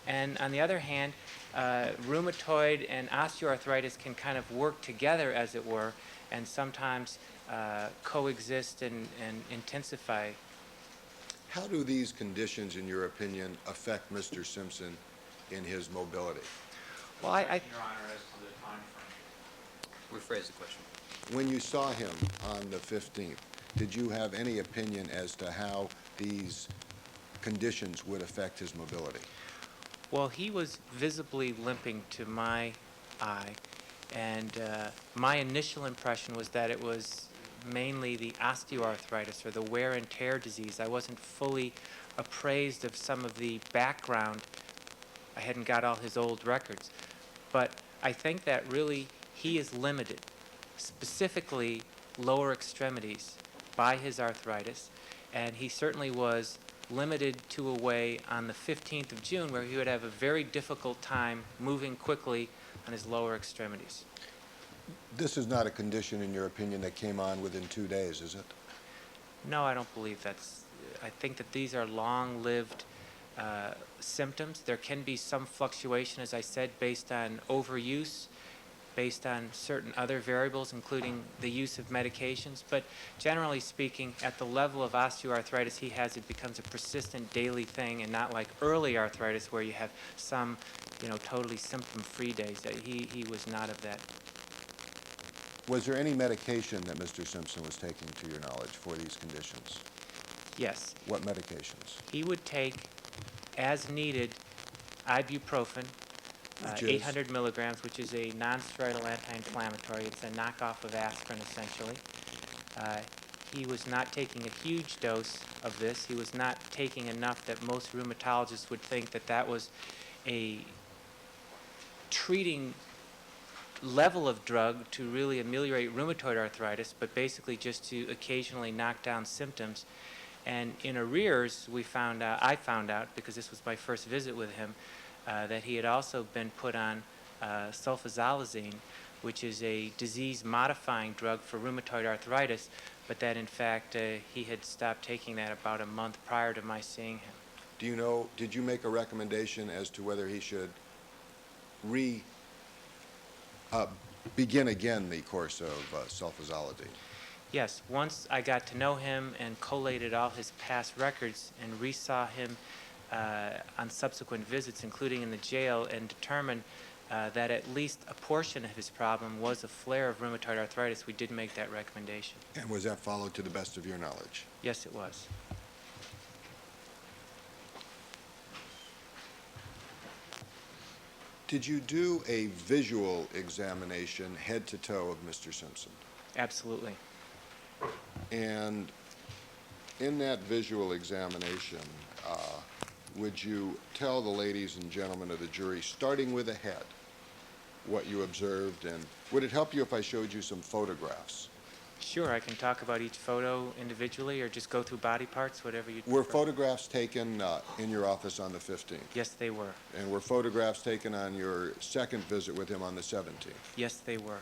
And on the other hand, rheumatoid and osteoarthritis can kind of work together, as it were, and sometimes coexist and intensify. How do these conditions, in your opinion, affect Mr. Simpson in his mobility? Well, Your Honor, as to the time frame. Rephrase the question. When you saw him on the 15th, did you have any opinion as to how these conditions would affect his mobility? Well, he was visibly limping to my eye, and my initial impression was that it was mainly the osteoarthritis or the wear and tear disease. I wasn't fully appraised of some of the background. I hadn't got all his old records. But I think that really he is limited, specifically lower extremities, by his arthritis, and he certainly was limited to a way on the 15th of June where he would have a very difficult time moving quickly on his lower extremities. This is not a condition, in your opinion, that came on within 2 days, is it? No, I don't believe that's. I think that these are long-lived symptoms. There can be some fluctuation, as I said, based on overuse, based on certain other variables, including the use of medications. But generally speaking, at the level of osteoarthritis he has, it becomes a persistent daily thing, and not like early arthritis where you have some, totally symptom-free days. He was not of that. Was there any medication that Mr. Simpson was taking, to your knowledge, for these conditions? Yes, What medications? he would take, as needed, ibuprofen, Which is? 800 milligrams, which is a non-steroidal anti-inflammatory. It's a knockoff of aspirin, essentially. He was not taking a huge dose of this. He was not taking enough that most rheumatologists would think that that was a treating level of drug to really ameliorate rheumatoid arthritis, but basically just to occasionally knock down symptoms. And in arrears, I found out, because this was my first visit with him, that he had also been put on sulfasalazine, which is a disease-modifying drug for rheumatoid arthritis, but that in fact he had stopped taking that about a month prior to my seeing him. Do you know, did you make a recommendation as to whether he should begin again the course of sulfasalazine? Yes, once I got to know him and collated all his past records and re-saw him on subsequent visits, including in the jail, and determined that at least a portion of his problem was a flare of rheumatoid arthritis, we did make that recommendation. And was that followed to the best of your knowledge? Yes, it was. Did you do a visual examination head to toe of Mr. Simpson? Absolutely. And in that visual examination, would you tell the ladies and gentlemen of the jury, starting with the head, what you observed, and would it help you if I showed you some photographs? Sure, I can talk about each photo individually or just go through body parts, whatever you Were prefer. photographs taken in your office on the 15th? Yes, they were. And were photographs taken on your second visit with him on the 17th? Yes, they were.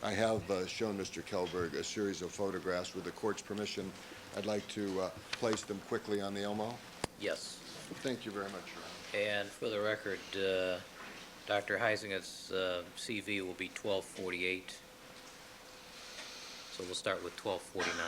I have shown Mr. Kelberg a series of photographs. With the court's permission, I'd like to place them quickly on the Elmo. Yes. Thank you very much, Your Honor. And for the record, Dr. Heisinga's CV will be 1248. So we'll start with 1249.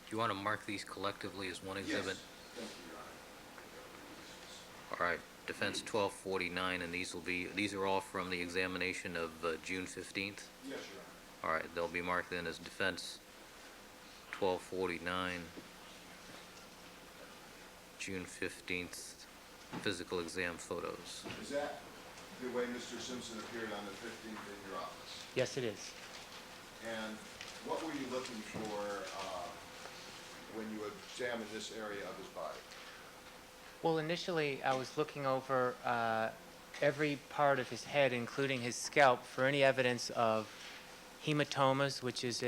Do you want to mark these collectively as one exhibit? All right, defense 1249, and these are all from the examination of June 15th? Yes, Your Honor. All right, they'll be marked then as defense 1249, June 15th, physical exam photos. Is that the way Mr. Simpson appeared on the 15th in your office? Yes, it is. And what were you looking for when you examined this area of his body? Well, initially, I was looking over every part of his head, including his scalp, for any evidence of hematomas, which is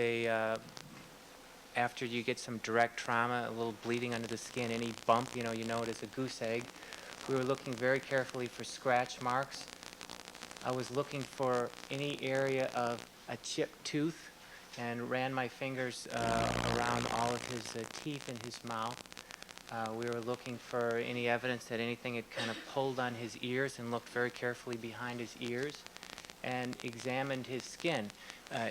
after you get some direct trauma, a little bleeding under the skin, any bump, you know it as a goose egg. We were looking very carefully for scratch marks. I was looking for any area of a chipped tooth and ran my fingers around all of his teeth in his mouth. We were looking for any evidence that anything had kind of pulled on his ears, and looked very carefully behind his ears and examined his skin.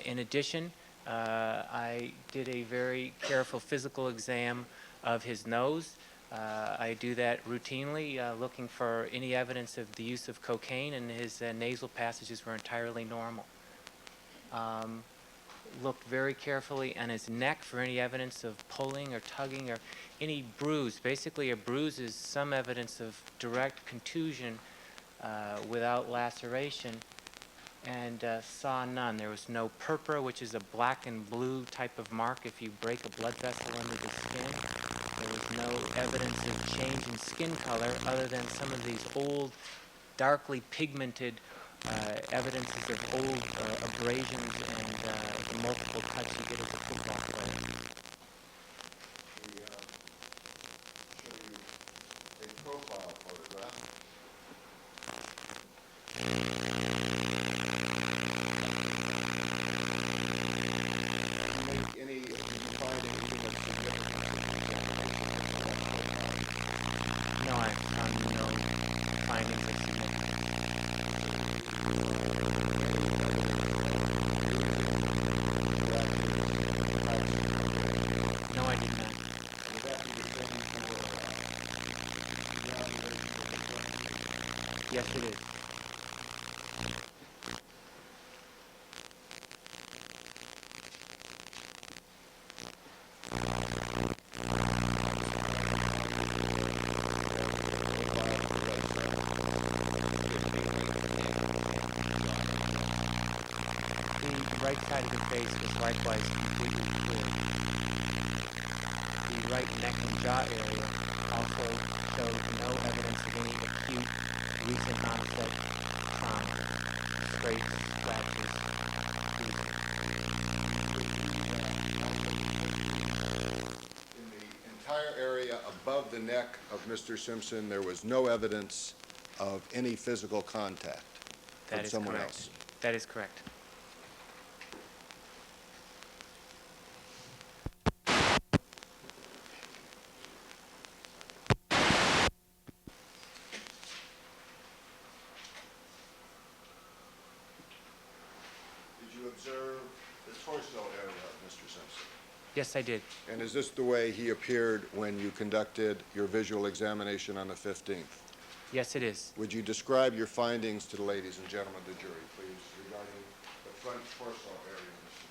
In addition, I did a very careful physical exam of his nose. I do that routinely, looking for any evidence of the use of cocaine, and his nasal passages were entirely normal. Looked very carefully on his neck for any evidence of pulling or tugging or any bruise. Basically, a bruise is some evidence of direct contusion without laceration, and saw none. There was no purpura, which is a black and blue type of mark if you break a blood vessel under the skin. There was no evidence of change in skin color other than some of these old, darkly pigmented evidences of old abrasions and the multiple cuts you get as a football player. We show you a profile photograph. Did you find anything of significance? No, I found no findings are significant. No, I did not. Yes, it is. The right side of the face was likewise completely clear. The right neck and jaw area also showed no evidence of any acute recent onset trauma, scrapes, scratches, bruising. In the entire area above the neck of Mr. Simpson, there was no evidence of any physical contact That from is someone correct. else. That is correct. Did you observe the torso area of Mr. Simpson? Yes, I did. And is this the way he appeared when you conducted your visual examination on the 15th? Yes, it is. Would you describe your findings to the ladies and gentlemen of the jury, please, regarding the front torso area of Mr.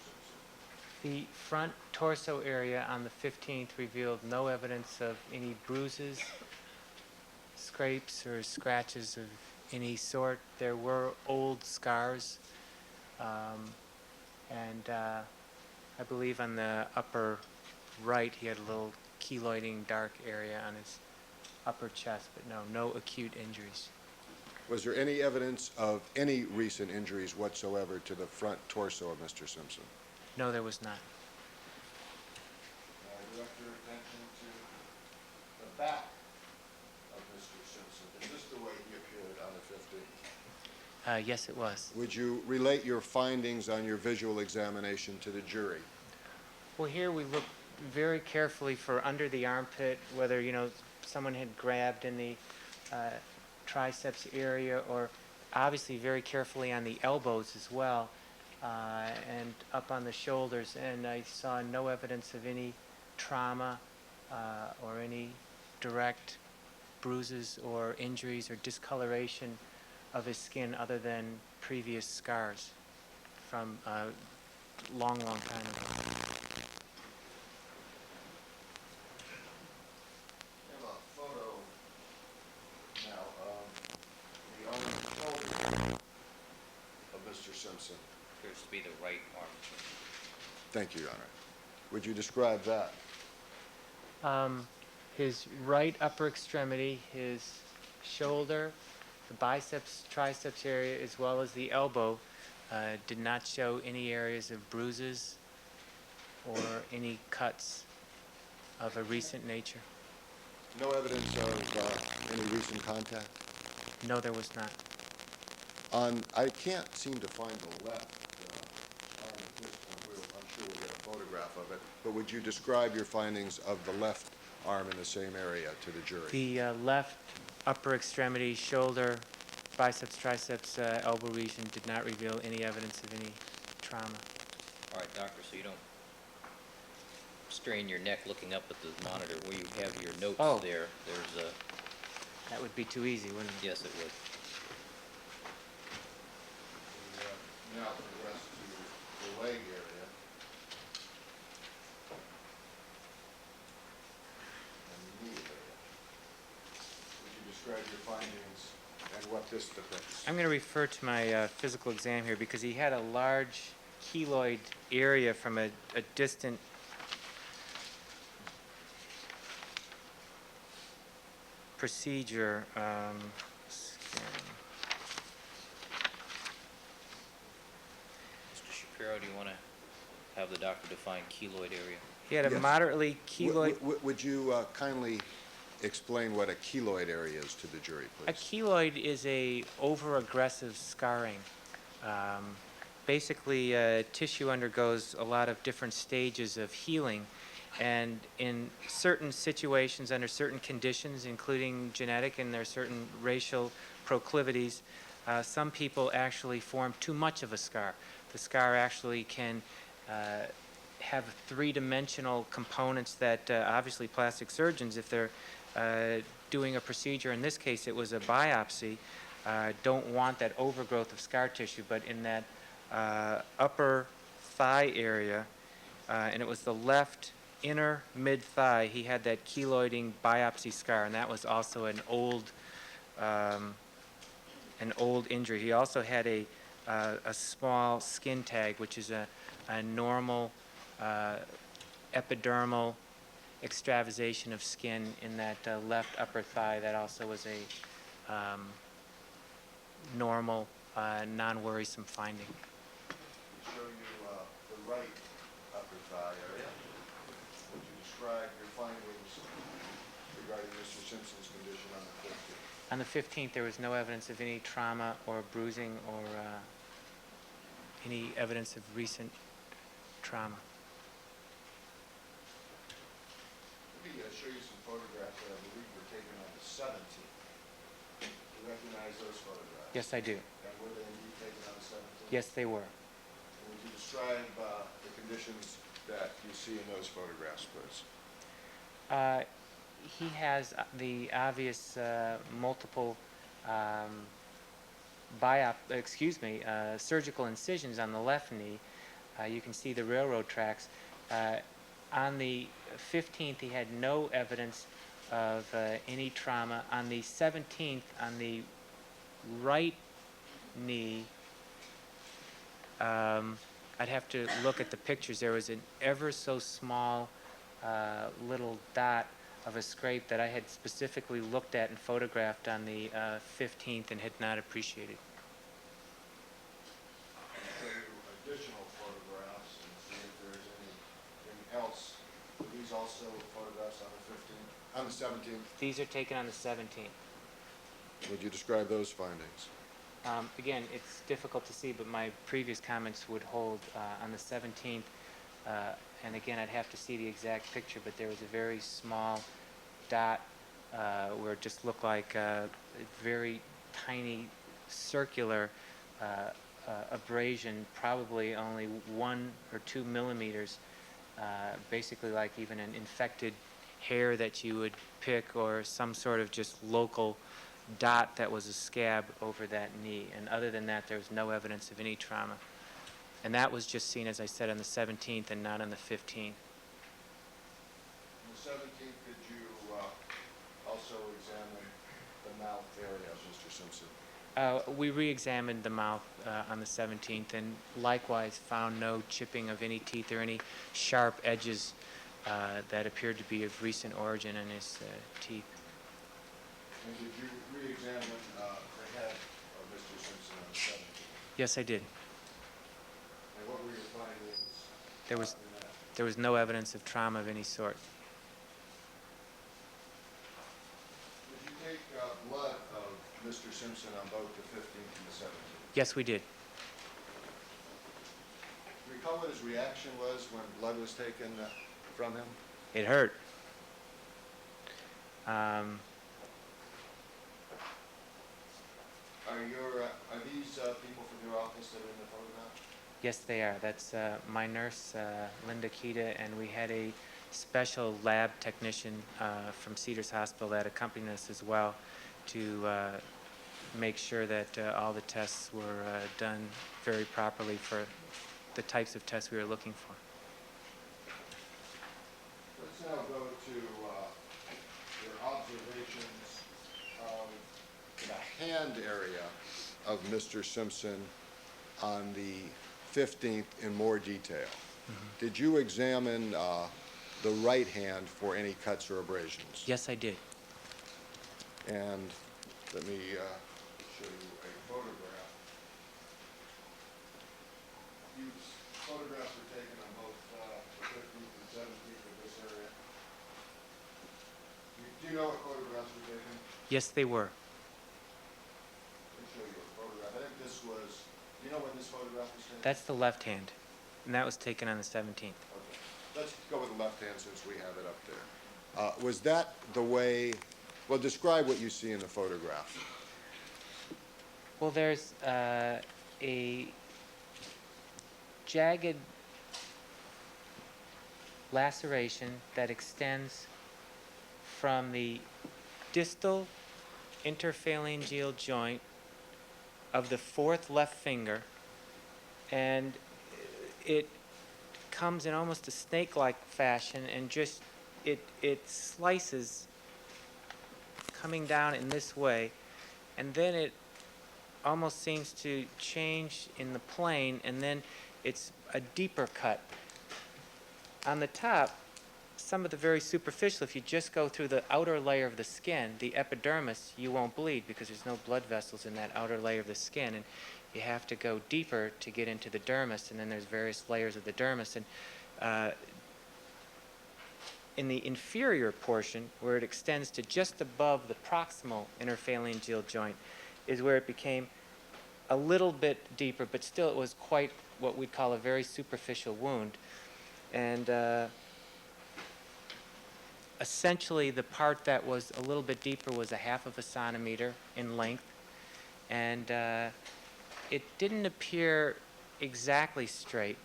Simpson? The front torso area on the 15th revealed no evidence of any bruises, scrapes, or scratches of any sort. There were old scars, and I believe on the upper right he had a little keloiding dark area on his upper chest, but no acute injuries. Was there any evidence of any recent injuries whatsoever to the front torso of Mr. Simpson? No, there was not. Direct your attention to the back of Mr. Simpson. Is this the way he appeared on the 15th? Yes, it was. Would you relate your findings on your visual examination to the jury? Well, here we looked very carefully for under the armpit, whether, someone had grabbed in the triceps area, or obviously very carefully on the elbows as well, and up on the shoulders. And I saw no evidence of any trauma or any direct bruises or injuries or discoloration of his skin other than previous scars from a long time ago. I have a photo now of the shoulder of Mr. Simpson. Appears to be the right arm. Thank you, Your Honor. Would you describe that? His right upper extremity, his shoulder, the biceps, triceps area, as well as the elbow, did not show any areas of bruises or any cuts of a recent nature. No evidence of any recent contact? No, there was not. I can't seem to find the left arm at this point. I'm sure we'll get a photograph of it. But would you describe your findings of the left arm in the same area to the jury? The left upper extremity, shoulder, biceps, triceps, elbow region did not reveal any evidence of any trauma. All right, doctor, so you don't strain your neck looking up at the monitor where you have your notes Oh. there. There's a, That would be too easy, wouldn't it? yes, it would. Now progress to the leg area. And the knee area. Would you describe your findings and what this depicts? I'm going to refer to my physical exam here because he had a large keloid area from a distant procedure. Scan. Mr. Shapiro, do you want to have the doctor define keloid area? He had a Yes. moderately keloid. Would you kindly explain what a keloid area is to the jury, A please? keloid is a over-aggressive scarring. Basically, tissue undergoes a lot of different stages of healing, and in certain situations, under certain conditions, including genetic, and there are certain racial proclivities. Some people actually form too much of a scar. The scar actually can have three-dimensional components that obviously plastic surgeons, if they're doing a procedure, in this case it was a biopsy, don't want that overgrowth of scar tissue, but in that upper thigh area, and it was the left inner mid-thigh, he had that keloiding biopsy scar, and that was also an old injury. He also had a small skin tag, which is a normal epidermal extravasation of skin in that left upper thigh. That also was a normal, non-worrisome finding. Show you the right upper thigh area. Would you describe your findings regarding Mr. Simpson's condition on the 15th? On the 15th, there was no evidence of any trauma or bruising or any evidence of recent trauma. Let me show you some photographs that I believe were taken on the 17th. Do you recognize those photographs? Yes, I do. And were they indeed taken on the 17th? Yes, they were. And would you describe the conditions that you see in those photographs, please? He has the obvious multiple surgical incisions on the left knee. You can see the railroad tracks. On the 15th, he had no evidence of any trauma. On the 17th, on the right knee, I'd have to look at the pictures. There was an ever so small little dot of a scrape that I had specifically looked at and photographed on the 15th and had not appreciated. Show you additional photographs and see if there's anything else. Were these also photographs on the 15th, on the 17th? These are taken on the 17th. Would you describe those findings? Again, it's difficult to see, but my previous comments would hold on the 17th. And again, I'd have to see the exact picture, but there was a very small dot where it just looked like a very tiny circular abrasion, probably only 1 or 2 millimeters, basically like even an infected hair that you would pick, or some sort of just local dot that was a scab over that knee. And other than that, there was no evidence of any trauma. And that was just seen, as I said, on the 17th and not on the 15th. On the 17th, did you also examine the mouth area of Mr. Simpson? We re-examined the mouth on the 17th and likewise found no chipping of any teeth or any sharp edges that appeared to be of recent origin in his teeth. And did you re-examine the head of Mr. Simpson on the 17th? Yes, I did. And what were your findings There was in that? there was no evidence of trauma of any sort. Did you take blood of Mr. Simpson on both the 15th and the 17th? Yes, we did. Do you recall what his reaction was when blood was taken from him? It hurt. Are these people from your office that are in the photograph? Yes, they are. That's my nurse, Linda Kita, and we had a special lab technician from Cedars Hospital that accompanied us as well to make sure that all the tests were done very properly for the types of tests we were looking for. Let's now go to your observations of the hand area of Mr. Simpson on the 15th in more detail. Did you examine the right hand for any cuts or abrasions? Yes, I did. And let me show you a photograph. These photographs were taken on both the 15th and 17th of this area. Do you know what photographs were taken? Yes, they were. Let me show you a photograph. I think this was, do you know when this photograph was taken? That's the left hand, and that was taken on the 17th. Okay. Let's go with the left hand since we have it up there. Was that the way, well, describe what you see in the photograph. Well, there's a jagged laceration that extends from the distal interphalangeal joint of the fourth left finger, and it comes in almost a snake-like fashion, and just it slices coming down in this way, and then it almost seems to change in the plane, and then it's a deeper cut. On the top, some of the very superficial, if you just go through the outer layer of the skin, the epidermis, you won't bleed because there's no blood vessels in that outer layer of the skin, and you have to go deeper to get into the dermis, and then there's various layers of the dermis. And in the inferior portion, where it extends to just above the proximal interphalangeal joint, is where it became a little bit deeper, but still it was quite what we'd call a very superficial wound. And essentially the part that was a little bit deeper was 1/2 centimeter in length, and it didn't appear exactly straight.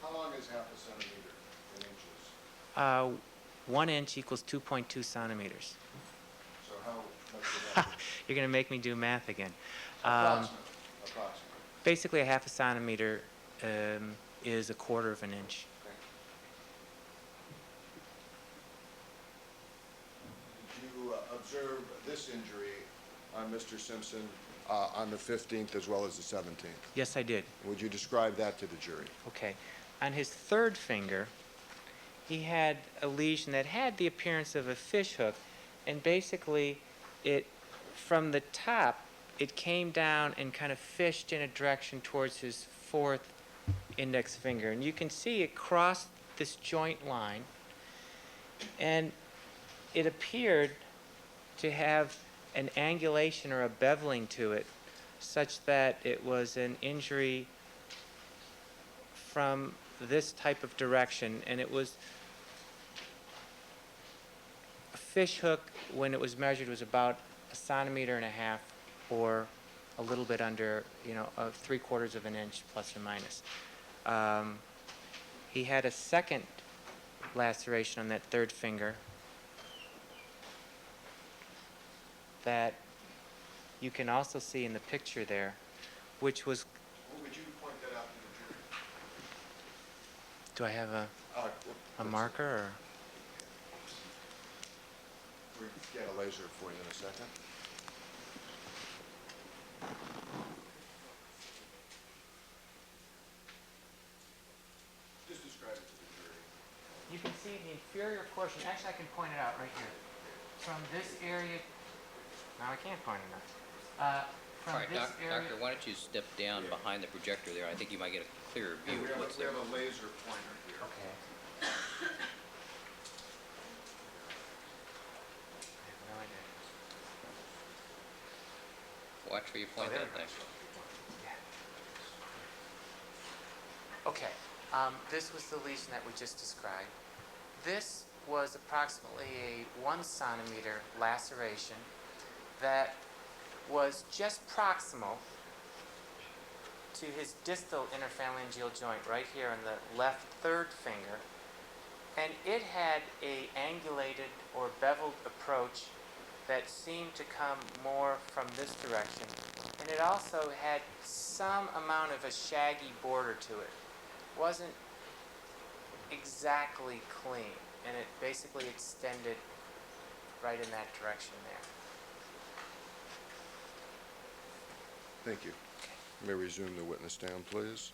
How long is 1/2 centimeter in inches? 1 inch equals 2.2 centimeters. So how much would that be? You're going to make me do math again. Approximately. Basically, 1/2 centimeter is 1/4 of an inch. Did you observe this injury on Mr. Simpson on the 15th as well as the 17th? Yes, I did. Would you describe that to the jury? Okay. On his third finger, he had a lesion that had the appearance of a fish hook, and basically from the top, it came down and kind of fished in a direction towards his fourth index finger. And you can see it crossed this joint line, and it appeared to have an angulation or a beveling to it, such that it was an injury from this type of direction, and it was a fish hook. When it was measured, was about 1.5 centimeters or a little bit under, 3/4 of an inch plus or minus. He had a second laceration on that third finger that you can also see in the picture there, which was, Would you point that out to the jury? do I have a marker or? We'll get a laser for you in a second. Just describe it to the jury. You can see the inferior portion, actually I can point it out right here. From this area, no, I can't point it out. All From right, this area. Doctor, why don't you step down behind the projector there? I think you might get a clearer view of what's there. We have a laser pointer here. Okay. I have no idea. Watch where you point there that we go. thing. Yeah. Okay, this was the lesion that we just described. This was approximately a 1 centimeter laceration that was just proximal to his distal interphalangeal joint right here on the left third finger, and it had a angulated or beveled approach that seemed to come more from this direction, and it also had some amount of a shaggy border to it. Wasn't exactly clean, and it basically extended right in that direction there. Thank you. You may resume the witness stand, please.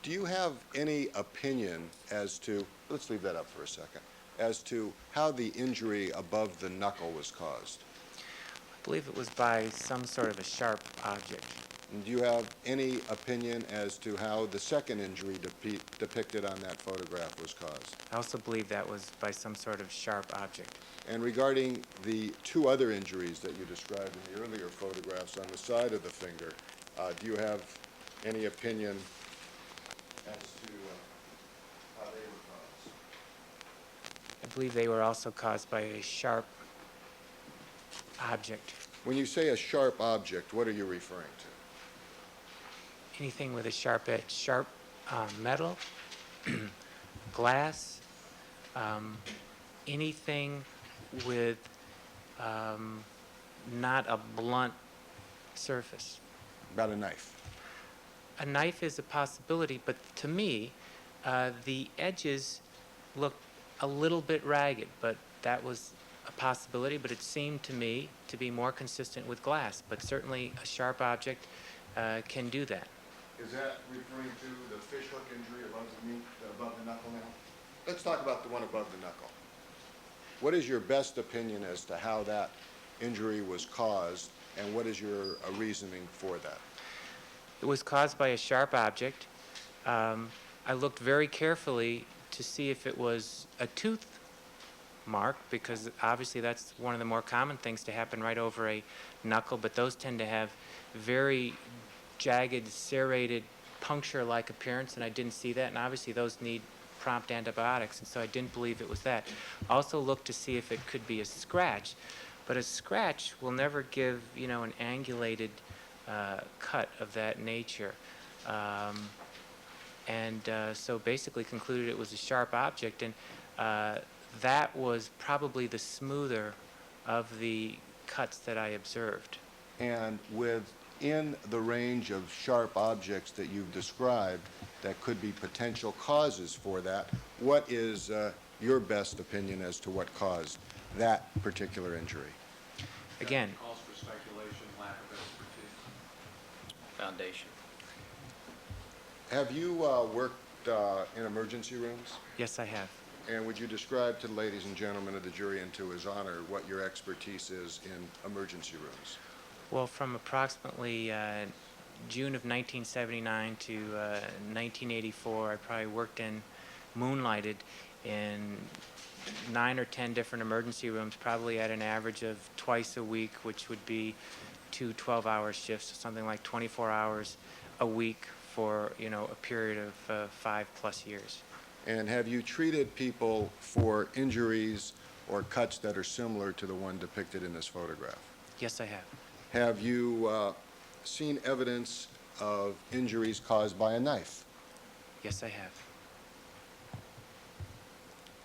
Do you have any opinion as to, let's leave that up for a second, as to how the injury above the knuckle was caused? I believe it was by some sort of a sharp object. And do you have any opinion as to how the second injury depicted on that photograph was caused? I also believe that was by some sort of sharp object. And regarding the two other injuries that you described in the earlier photographs on the side of the finger, do you have any opinion as to how they were caused? I believe they were also caused by a sharp object. When you say a sharp object, what are you referring to? Anything with a sharp edge, sharp metal, glass, anything with not a blunt surface. About a knife? A knife is a possibility, but to me, the edges look a little bit ragged, but that was a possibility, but it seemed to me to be more consistent with glass, but certainly a sharp object can do that. Is that referring to the fishhook injury above the knuckle now? Let's talk about the one above the knuckle. What is your best opinion as to how that injury was caused, and what is your reasoning for that? It was caused by a sharp object. I looked very carefully to see if it was a tooth mark, because obviously that's one of the more common things to happen right over a knuckle, but those tend to have very jagged, serrated, puncture-like appearance, and I didn't see that, and obviously those need prompt antibiotics, and so I didn't believe it was that. Also looked to see if it could be a scratch, but a scratch will never give, you know, an angulated cut of that nature. So basically concluded it was a sharp object, and that was probably the smoother of the cuts that I observed. And within the range of sharp objects that you've described that could be potential causes for that, what is your best opinion as to what caused that particular injury? Again, Calls for speculation, lack of expertise. Foundation. Have you worked in emergency rooms? yes, I have. And would you describe to the ladies and gentlemen of the jury and to his honor what your expertise is in emergency rooms? Well, from approximately June of 1979 to 1984, I probably worked in, moonlighted in 9 or 10 different emergency rooms, probably at an average of twice a week, which would be 2 12-hour shifts, so something like 24 hours a week for, you know, a period of 5+ years. And have you treated people for injuries or cuts that are similar to the one depicted in this photograph? Yes, I have. Have you seen evidence of injuries caused by a knife? Yes, I have.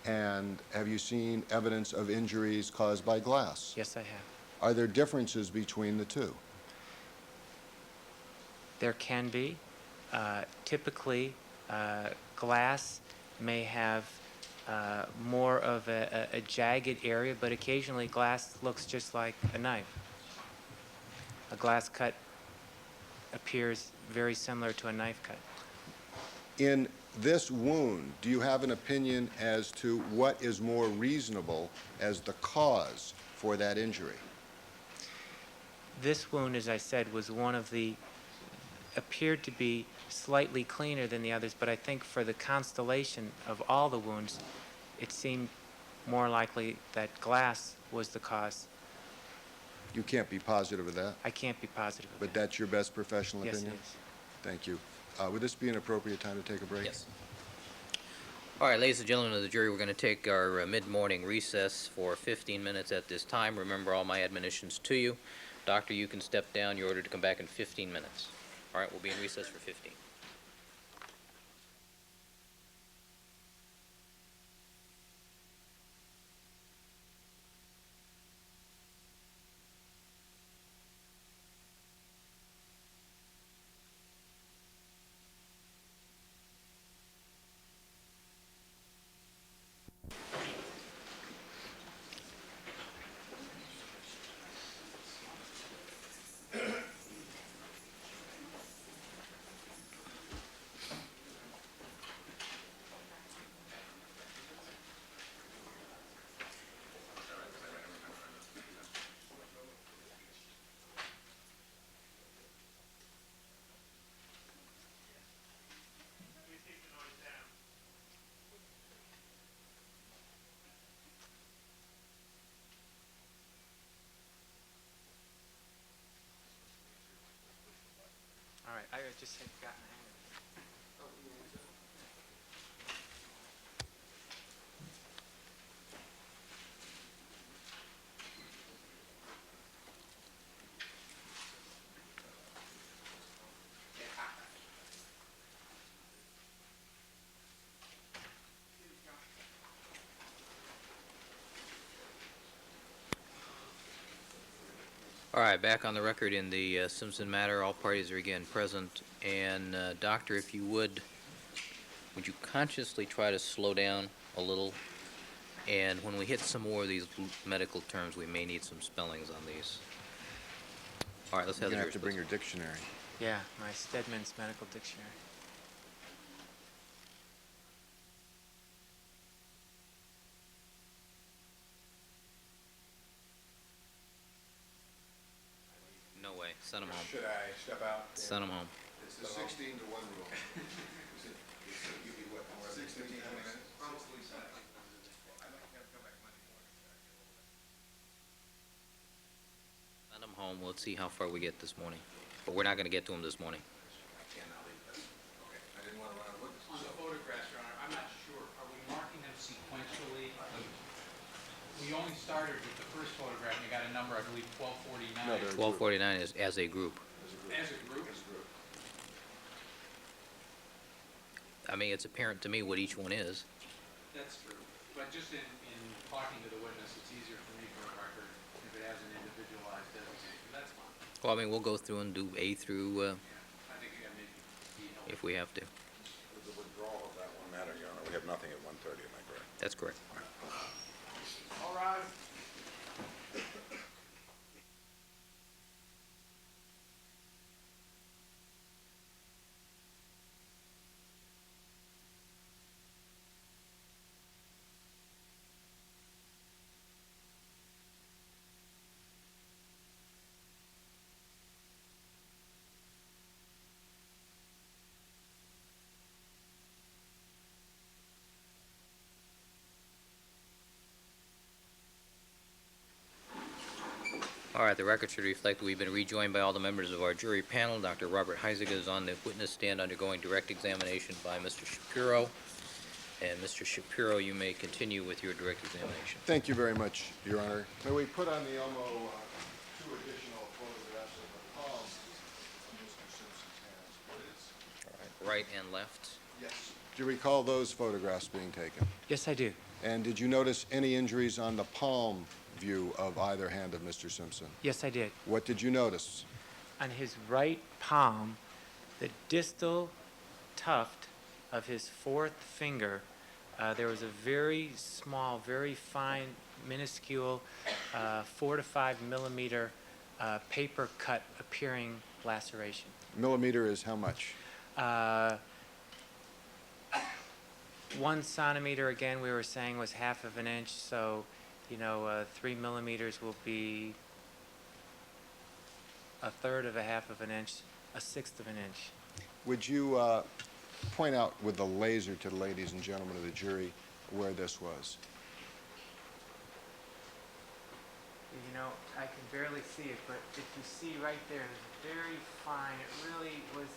And have you seen evidence of injuries caused by glass? Yes, I have. Are there differences between the two? There can be. Typically, glass may have more of a jagged area, but occasionally glass looks just like a knife. A glass cut appears very similar to a knife cut. In this wound, do you have an opinion as to what is more reasonable as the cause for that injury? This wound, as I said, was one of the, appeared to be slightly cleaner than the others, but I think for the constellation of all the wounds, it seemed more likely that glass was the cause. You can't be positive of that, I can't be positive of but that. that's your best professional Yes, it opinion? is. Thank you. Would this be an appropriate time to take a break? Yes. All right, ladies and gentlemen of the jury, we're going to take our mid-morning recess for 15 minutes at this time. Remember all my admonitions to you. Doctor, you can step down. You're ordered to come back in 15 minutes. All right, we'll be in recess for 15. All right, I just had gotten the hang of it. All right, back on the record in the Simpson matter. All parties are again present. And, Doctor, if you would you consciously try to slow down a little? And when we hit some more of these medical terms, we may need some spellings on these. All right, let's have the You're gonna jurors, have to bring please. your dictionary. Yeah, my Stedman's Medical Dictionary. No way. Send them home. Should I step out? Send them home. It's the 16 to 1 rule. Give you what, 16 minutes? Send them home. Let's see how far we get this morning. But we're not going to get to them this morning. I didn't want to run out of witnesses. On the photographs, Your Honor, I'm not sure, are we marking them sequentially? We only started with the first photograph, and you got a number, I believe, 1249. No, they're- 1249 is as a group. As a group? I mean, it's apparent to me what each one is. That's true. But just in talking to the witness, it's easier for me for a record if it has an individualized designation. That's fine. Well, I mean, we'll go through and do A through, I think you got maybe B help. if we have to. With the withdrawal of that one matter, Your Honor, we have nothing at 1:30, am I correct? That's correct. All right. All right, the record should reflect that we've been rejoined by all the members of our jury panel. Dr. Robert Heisinga is on the witness stand undergoing direct examination by Mr. Shapiro. And Mr. Shapiro, you may continue with your direct examination. Thank you very much, Your Honor. May we put on the Elmo 2 additional photographs of the palms of Mr. Simpson's hands, please? Right and left. Yes. Do you recall those photographs being taken? Yes, I do. And did you notice any injuries on the palm view of either hand of Mr. Simpson? Yes, I did. What did you notice? On his right palm, the distal tuft of his fourth finger, there was a very small, very fine, minuscule, 4 to 5 millimeter paper cut appearing laceration. Millimeter is how much? 1 centimeter, again, we were saying was half of an inch, so, 3 millimeters will be a third of a half of an inch, a sixth of an inch. Would you point out with the laser to the ladies and gentlemen of the jury where this was? I can barely see it, but if you see right there, it's very fine. It really was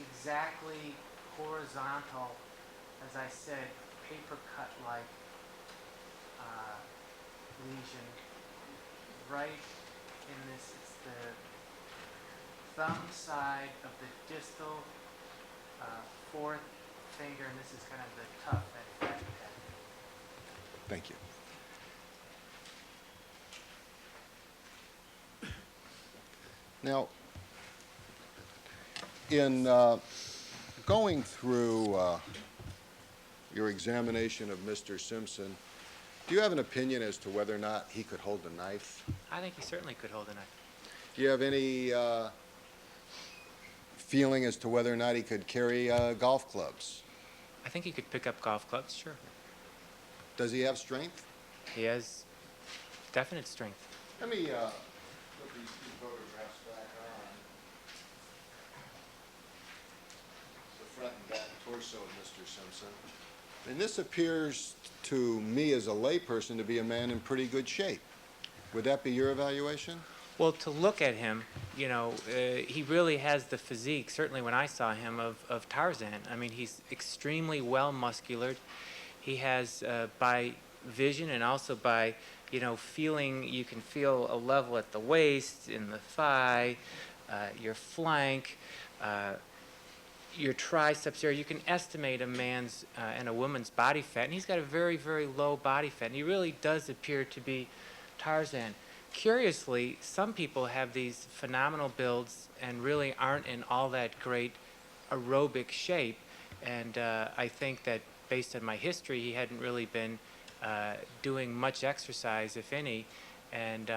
exactly horizontal, as I said, paper cut like lesion right in this. It's the thumb side of the distal fourth finger, and this is kind of the tuft that he had. Thank you. Now, in going through your examination of Mr. Simpson, do you have an opinion as to whether or not he could hold a knife? I think he certainly could hold a knife. Do you have any feeling as to whether or not he could carry golf clubs? I think he could pick up golf clubs, sure. Does he have strength? He has definite strength. Let me put these 2 photographs back on. The front and back torso of Mr. Simpson. And this appears to me as a layperson to be a man in pretty good shape. Would that be your evaluation? Well, to look at him, he really has the physique, certainly when I saw him, of Tarzan. I mean, he's extremely well musculared. He has, by vision and also by, feeling, you can feel a level at the waist, in the thigh, your flank, your triceps area. You can estimate a man's and a woman's body fat, and he's got a very, very low body fat, and he really does appear to be Tarzan. curiously, some people have these phenomenal builds and really aren't in all that great aerobic shape. And I think that based on my history, he hadn't really been doing much exercise, if any. And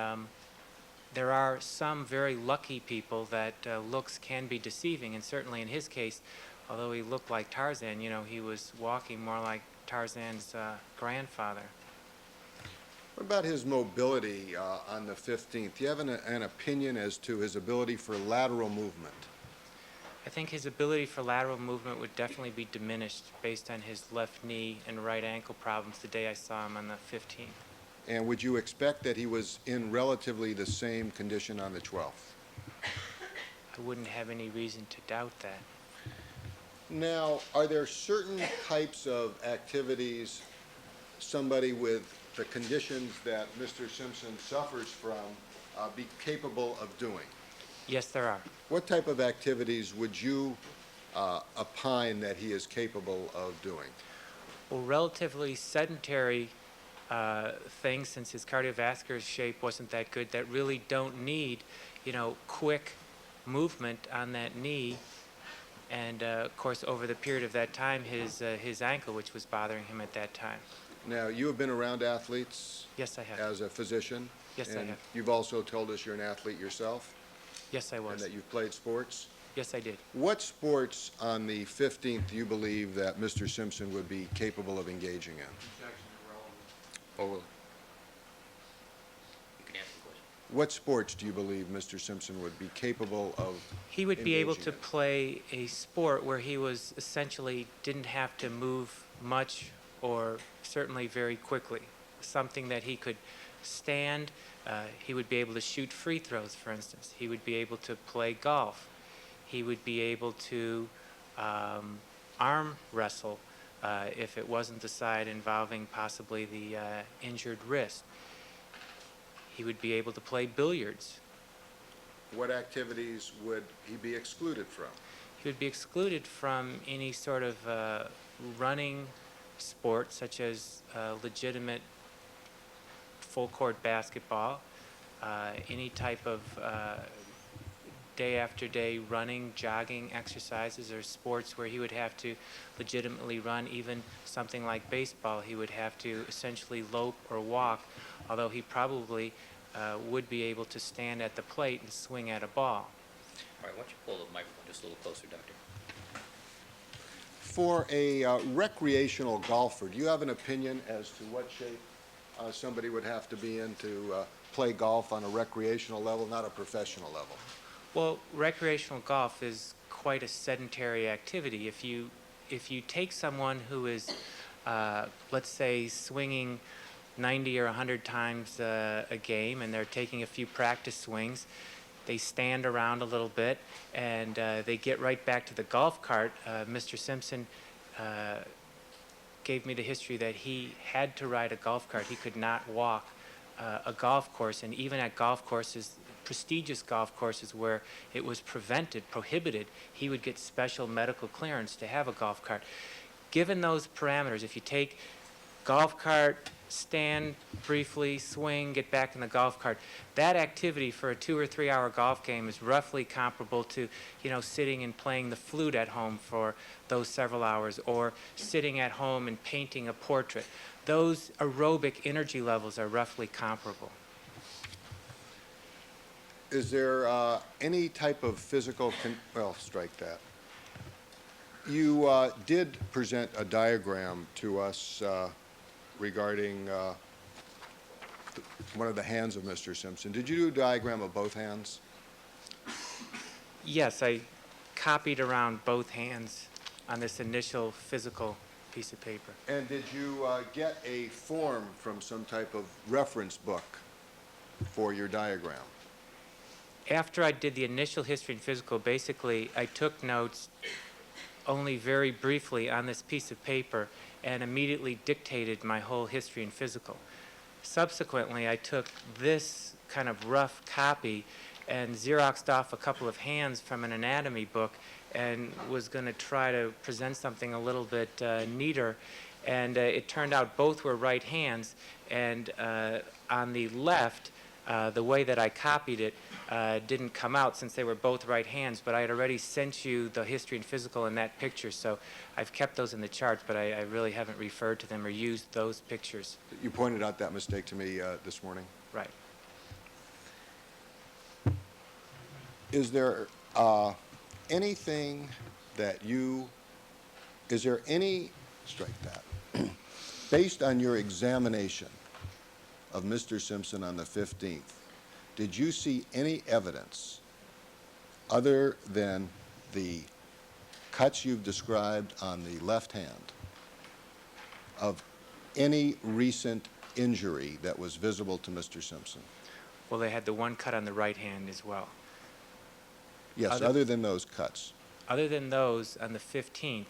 there are some very lucky people that looks can be deceiving. And certainly in his case, although he looked like Tarzan, you know, he was walking more like Tarzan's grandfather. What about his mobility on the 15th? Do you have an opinion as to his ability for lateral movement? I think his ability for lateral movement would definitely be diminished based on his left knee and right ankle problems the day I saw him on the 15th. And would you expect that he was in relatively the same condition on the 12th? I wouldn't have any reason to doubt that. Now, are there certain types of activities somebody with the conditions that Mr. Simpson suffers from be capable of doing? Yes, there are. What type of activities would you opine that he is capable of doing? Well, relatively sedentary things, since his cardiovascular shape wasn't that good, that really don't need, you know, quick movement on that knee. And of course, over the period of that time, his ankle, which was bothering him at that time. Now, you have been around athletes Yes, I have. as a physician. Yes, I and have. You've also told us you're an athlete yourself Yes, I and was. that you've played sports. Yes, I did. What sports on the 15th do you believe that Mr. Simpson would be capable of engaging in? Or will, you can answer the question. What sports do you believe Mr. Simpson would be capable of He would be able engaging to in? play a sport where he was essentially didn't have to move much or certainly very quickly. Something that he could stand. He would be able to shoot free throws, for instance. He would be able to play golf. He would be able to arm wrestle if it wasn't the side involving possibly the injured wrist. He would be able to play billiards. What activities would he be excluded from? He would be excluded from any sort of running sport, such as legitimate full-court basketball, any type of day-after-day running, jogging exercises, or sports where he would have to legitimately run. Even something like baseball, he would have to essentially lope or walk, although he probably would be able to stand at the plate and swing at a ball. All right, why don't you pull the microphone just a little closer, Doctor? For a recreational golfer, do you have an opinion as to what shape somebody would have to be in to play golf on a recreational level, not a professional level? Well, recreational golf is quite a sedentary activity. If you take someone who is, let's say, swinging 90 or 100 times a game, and they're taking a few practice swings, they stand around a little bit, and they get right back to the golf cart. Mr. Simpson gave me the history that he had to ride a golf cart. He could not walk a golf course, and even at golf courses, prestigious golf courses where it was prohibited, he would get special medical clearance to have a golf cart. Given those parameters, if you take golf cart, stand briefly, swing, get back in the golf cart, that activity for a 2 or 3 hour golf game is roughly comparable to, you know, sitting and playing the flute at home for those several hours, or sitting at home and painting a portrait. Those aerobic energy levels are roughly comparable. Is there any type of physical, well, strike that. You did present a diagram to us regarding one of the hands of Mr. Simpson. Did you do a diagram of both hands? Yes, I copied around both hands on this initial physical piece of paper. And did you get a form from some type of reference book for your diagram? After I did the initial history and physical, basically I took notes only very briefly on this piece of paper and immediately dictated my whole history and physical. Subsequently, I took this kind of rough copy and Xeroxed off a couple of hands from an anatomy book and was going to try to present something a little bit neater. And it turned out both were right hands, and on the left, The way that I copied it didn't come out since they were both right hands, but I had already sent you the history and physical in that picture, so I've kept those in the charts, but I really haven't referred to them or used those pictures. You pointed out that mistake to me this morning. Right. Is there anything that you, is there any, strike that, based on your examination of Mr. Simpson on the 15th, did you see any evidence other than the cuts you've described on the left hand of any recent injury that was visible to Mr. Simpson? Well, they had the one cut on the right hand as well. Yes, other than those cuts. Other than those, on the 15th,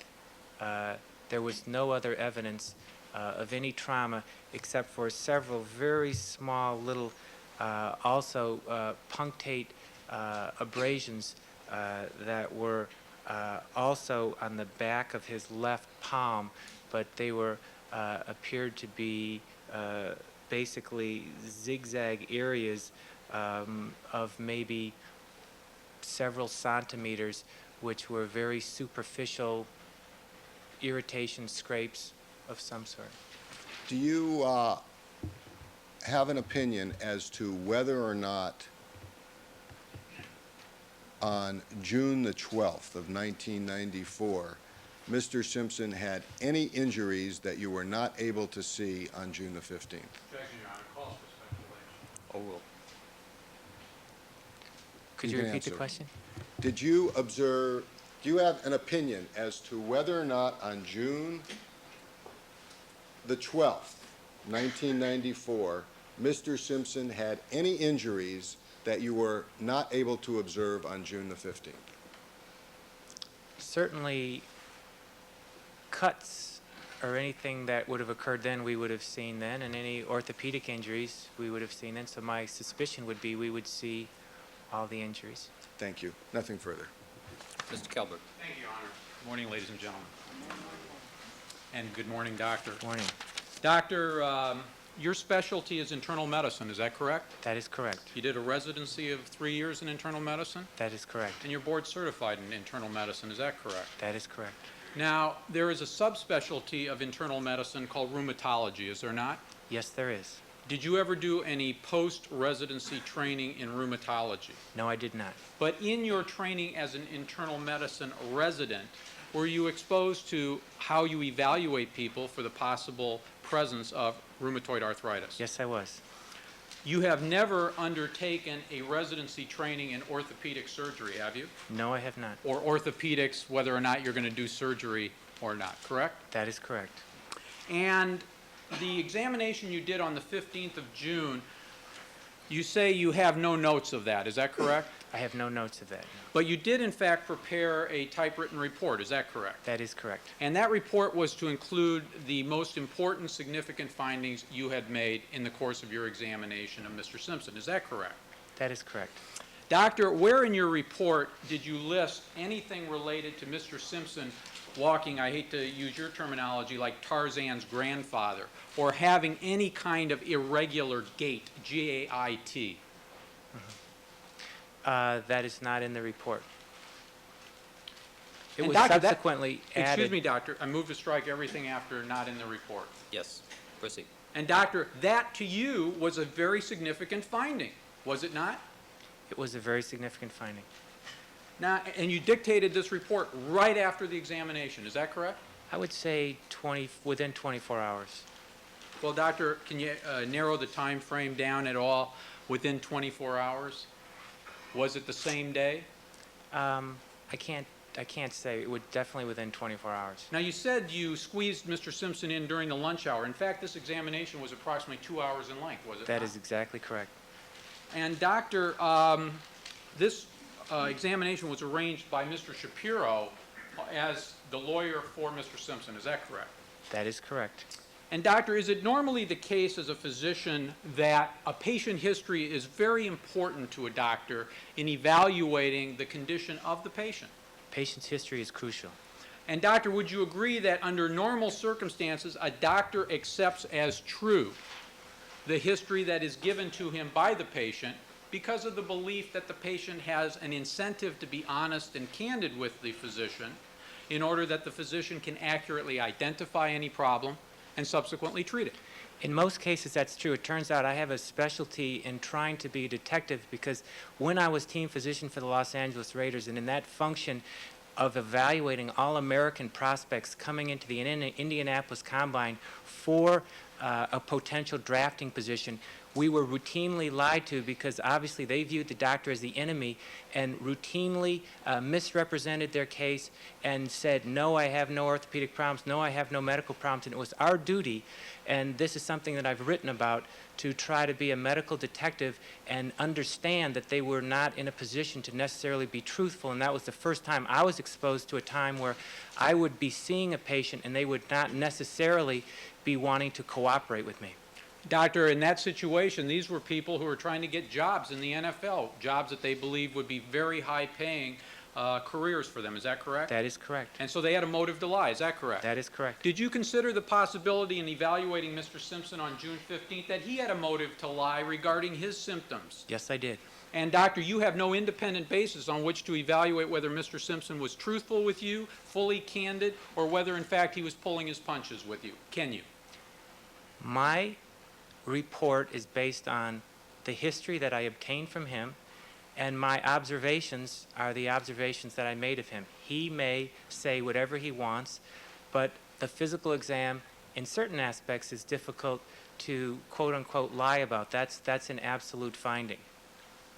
there was no other evidence of any trauma except for several very small little, also punctate abrasions that were also on the back of his left palm, but they were appeared to be basically zigzag areas of maybe several centimeters, which were very superficial irritation, scrapes of some sort. Do you have an opinion as to whether or not on June the 12th of 1994, Mr. Simpson had any injuries that you were not able to see on June the 15th? Objection, Your Honor. Calls for speculation. Overruled. Could You you can repeat the answer. question? Did you observe, do you have an opinion as to whether or not on June the 12th, 1994, Mr. Simpson had any injuries that you were not able to observe on June the 15th? Certainly, cuts or anything that would have occurred then, we would have seen then, and any orthopedic injuries we would have seen then. So my suspicion would be we would see all the injuries. Thank you. Nothing further. Mr. Kelberg. Thank you, Your Honor. Good morning, ladies and gentlemen. And good morning, Doctor. Morning. Doctor, your specialty is internal medicine, is that correct? That is correct. You did a residency of 3 years in internal medicine, That is correct. and you're board certified in internal medicine, is that correct? That is correct. Now, there is a subspecialty of internal medicine called rheumatology, is there not? Yes, there is. Did you ever do any post-residency training in rheumatology? No, I did not. But in your training as an internal medicine resident, were you exposed to how you evaluate people for the possible presence of rheumatoid arthritis? Yes, I was. You have never undertaken a residency training in orthopedic surgery, have you? No, I have not. Or orthopedics, whether or not you're going to do surgery or not, correct? That is correct. And the examination you did on the 15th of June, you say you have no notes of that, is that correct? I have no notes of that. No. But you did in fact prepare a typewritten report, is that correct? That is correct. And that report was to include the most important significant findings you had made in the course of your examination of Mr. Simpson, is that correct? That is correct. Doctor, where in your report did you list anything related to Mr. Simpson walking, I hate to use your terminology, like Tarzan's grandfather, or having any kind of irregular gait, G-A-I-T? That is not in the report. It And was doctor, that- subsequently added. Excuse me, doctor, I move to strike everything after not in the report. Yes, proceed. And doctor, that to you was a very significant finding, was it not? It was a very significant finding. Now, and you dictated this report right after the examination, is that correct? I would say within 24 hours. Well, doctor, can you narrow the time frame down at all within 24 hours? Was it the same day? I can't say. It would definitely within 24 hours. Now, you said you squeezed Mr. Simpson in during the lunch hour. In fact, this examination was approximately 2 hours in length, was it That not? is exactly correct. And doctor, this examination was arranged by Mr. Shapiro as the lawyer for Mr. Simpson, is that correct? That is correct. And doctor, is it normally the case as a physician that a patient history is very important to a doctor in evaluating the condition of the patient? Patient's history is crucial. And doctor, would you agree that under normal circumstances, a doctor accepts as true the history that is given to him by the patient because of the belief that the patient has an incentive to be honest and candid with the physician in order that the physician can accurately identify any problem and subsequently treat it. In most cases, that's true. It turns out I have a specialty in trying to be a detective because when I was team physician for the Los Angeles Raiders, and in that function of evaluating all American prospects coming into the Indianapolis Combine for a potential drafting position, we were routinely lied to because obviously they viewed the doctor as the enemy and routinely misrepresented their case and said, no, I have no orthopedic problems, no, I have no medical problems. And it was our duty, and this is something that I've written about, to try to be a medical detective and understand that they were not in a position to necessarily be truthful. And that was the first time I was exposed to a time where I would be seeing a patient and they would not necessarily be wanting to cooperate with me. Doctor, in that situation, these were people who were trying to get jobs in the NFL, jobs that they believed would be very high-paying careers for them. Is that correct? That is correct. And so they had a motive to lie. Is that correct? That is correct. Did you consider the possibility in evaluating Mr. Simpson on June 15th that he had a motive to lie regarding his symptoms? Yes, I did. And doctor, you have no independent basis on which to evaluate whether Mr. Simpson was truthful with you, fully candid, or whether in fact he was pulling his punches with you. Can you? My report is based on the history that I obtained from him, and my observations are the observations that I made of him. He may say whatever he wants, but the physical exam in certain aspects is difficult to quote-unquote lie about. That's an absolute finding.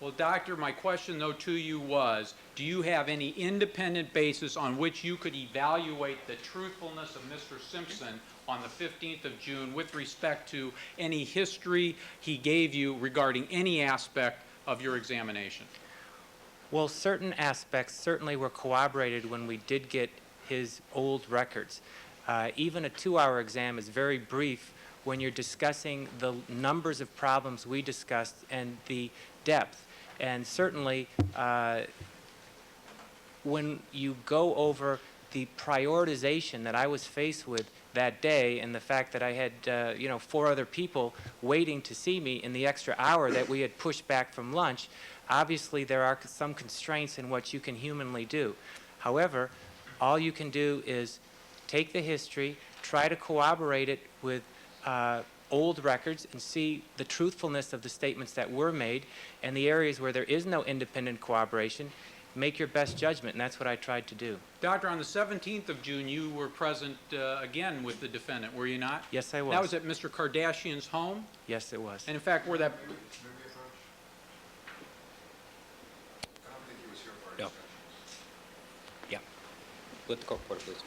Well, doctor, my question though to you was, do you have any independent basis on which you could evaluate the truthfulness of Mr. Simpson on the 15th of June with respect to any history he gave you regarding any aspect of your examination? Well, certain aspects certainly were corroborated when we did get his old records. Even a 2-hour exam is very brief when you're discussing the numbers of problems we discussed and the depth. And certainly, when you go over the prioritization that I was faced with that day and the fact that I had 4 other people waiting to see me in the extra hour that we had pushed back from lunch, obviously there are some constraints in what you can humanly do. However, all you can do is take the history, try to corroborate it with old records and see the truthfulness of the statements that were made, and the areas where there is no independent corroboration, make your best judgment, and that's what I tried to do. Doctor, on the 17th of June, you were present again with the defendant, were you not? Yes, I was. That was at Mr. Kardashian's home? Yes, it was. And in fact, where that... I don't think he was here for our No. discussions. Yeah. Let the court reporter, please.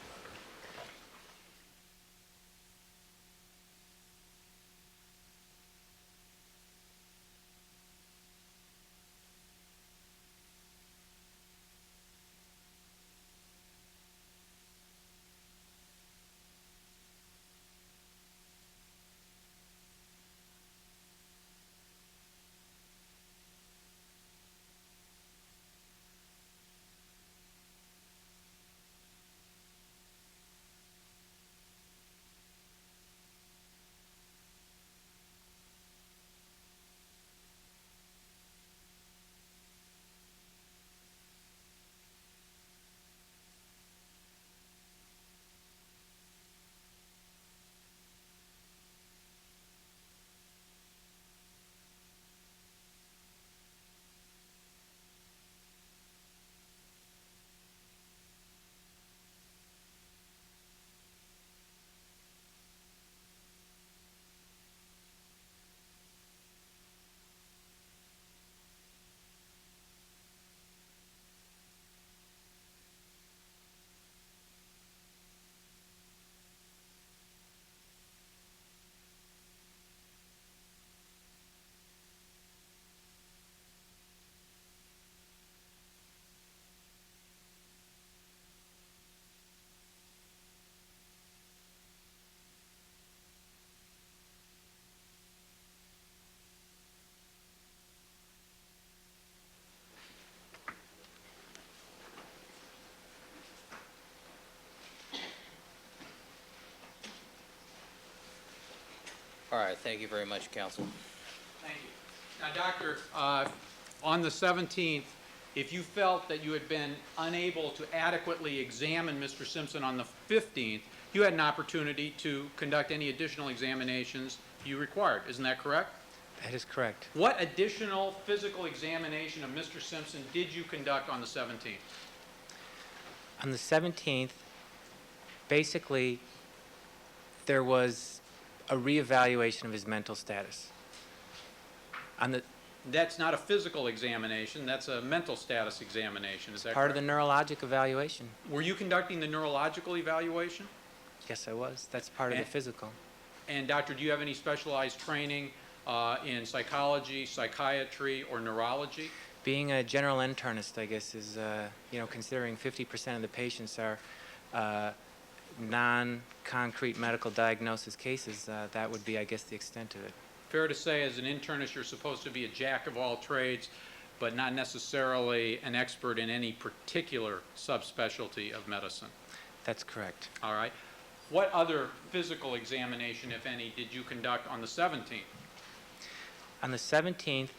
All right, thank you very much, counsel. Thank you. Now, Doctor, on the 17th, if you felt that you had been unable to adequately examine Mr. Simpson on the 15th, you had an opportunity to conduct any additional examinations you required. Isn't that correct? That is correct. What additional physical examination of Mr. Simpson did you conduct on the 17th? On the 17th, basically, there was a reevaluation of his mental status. On the That's not a physical examination, that's a mental status examination, is that part of correct? the neurologic evaluation. Were you conducting the neurological evaluation? Yes, I was. That's part of the And- physical. And doctor, do you have any specialized training in psychology, psychiatry, or neurology? Being a general internist, I guess, is, considering 50% of the patients are non-concrete medical diagnosis cases, that would be, I guess, the extent of it. Fair to say, as an internist, you're supposed to be a jack of all trades, but not necessarily an expert in any particular subspecialty of medicine. That's correct. All right. What other physical examination, if any, did you conduct on the 17th? On the 17th,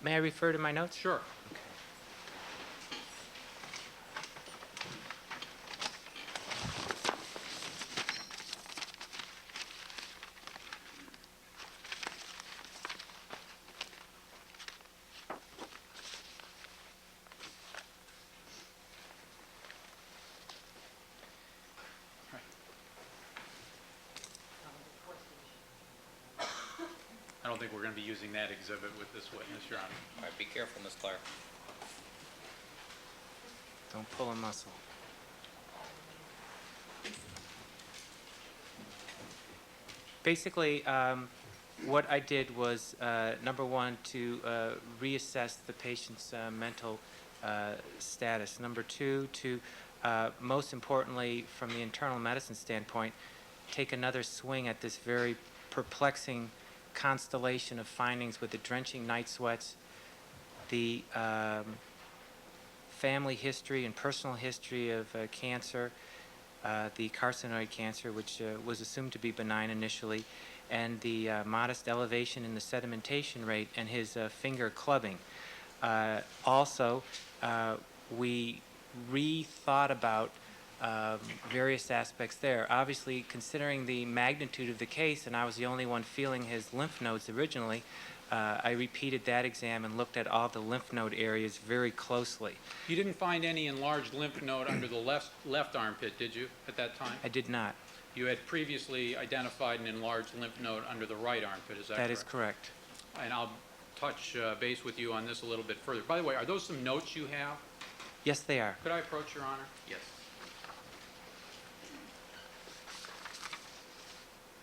may I refer to my notes? Sure. I don't think we're going to be using that exhibit with this witness, Your Honor. All right, be careful, Ms. Clark. Don't pull a muscle. Basically, what I did was, number one, to reassess the patient's mental status. Number two, to, most importantly, from the internal medicine standpoint, take another swing at this very perplexing constellation of findings with the drenching night sweats, the family history and personal history of cancer, the carcinoid cancer, which was assumed to be benign initially, and the modest elevation in the sedimentation rate and his finger clubbing. Also, we rethought about various aspects there. Obviously, considering the magnitude of the case, and I was the only one feeling his lymph nodes originally, I repeated that exam and looked at all the lymph node areas very closely. You didn't find any enlarged lymph node under the left armpit, did you, at that time? I did not. You had previously identified an enlarged lymph node under the right armpit, is that correct? That is correct. And I'll touch base with you on this a little bit further. By the way, are those some notes you have? Yes, they are. Could I approach, Your Honor? Yes.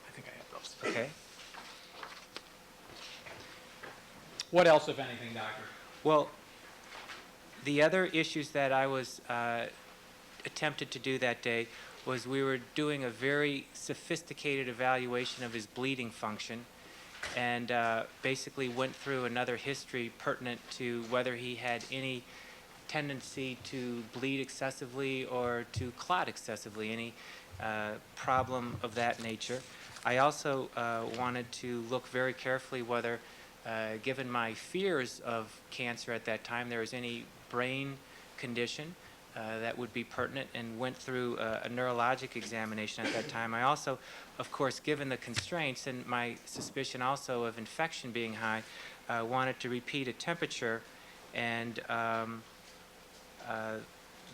I think I have those. Okay. What else, if anything, Doctor? Well, the other issues that I was attempted to do that day was we were doing a very sophisticated evaluation of his bleeding function and basically went through another history pertinent to whether he had any tendency to bleed excessively or to clot excessively, any problem of that nature. I also wanted to look very carefully whether, given my fears of cancer at that time, there was any brain condition that would be pertinent, and went through a neurologic examination at that time. I also, of course, given the constraints and my suspicion also of infection being high, wanted to repeat a temperature, and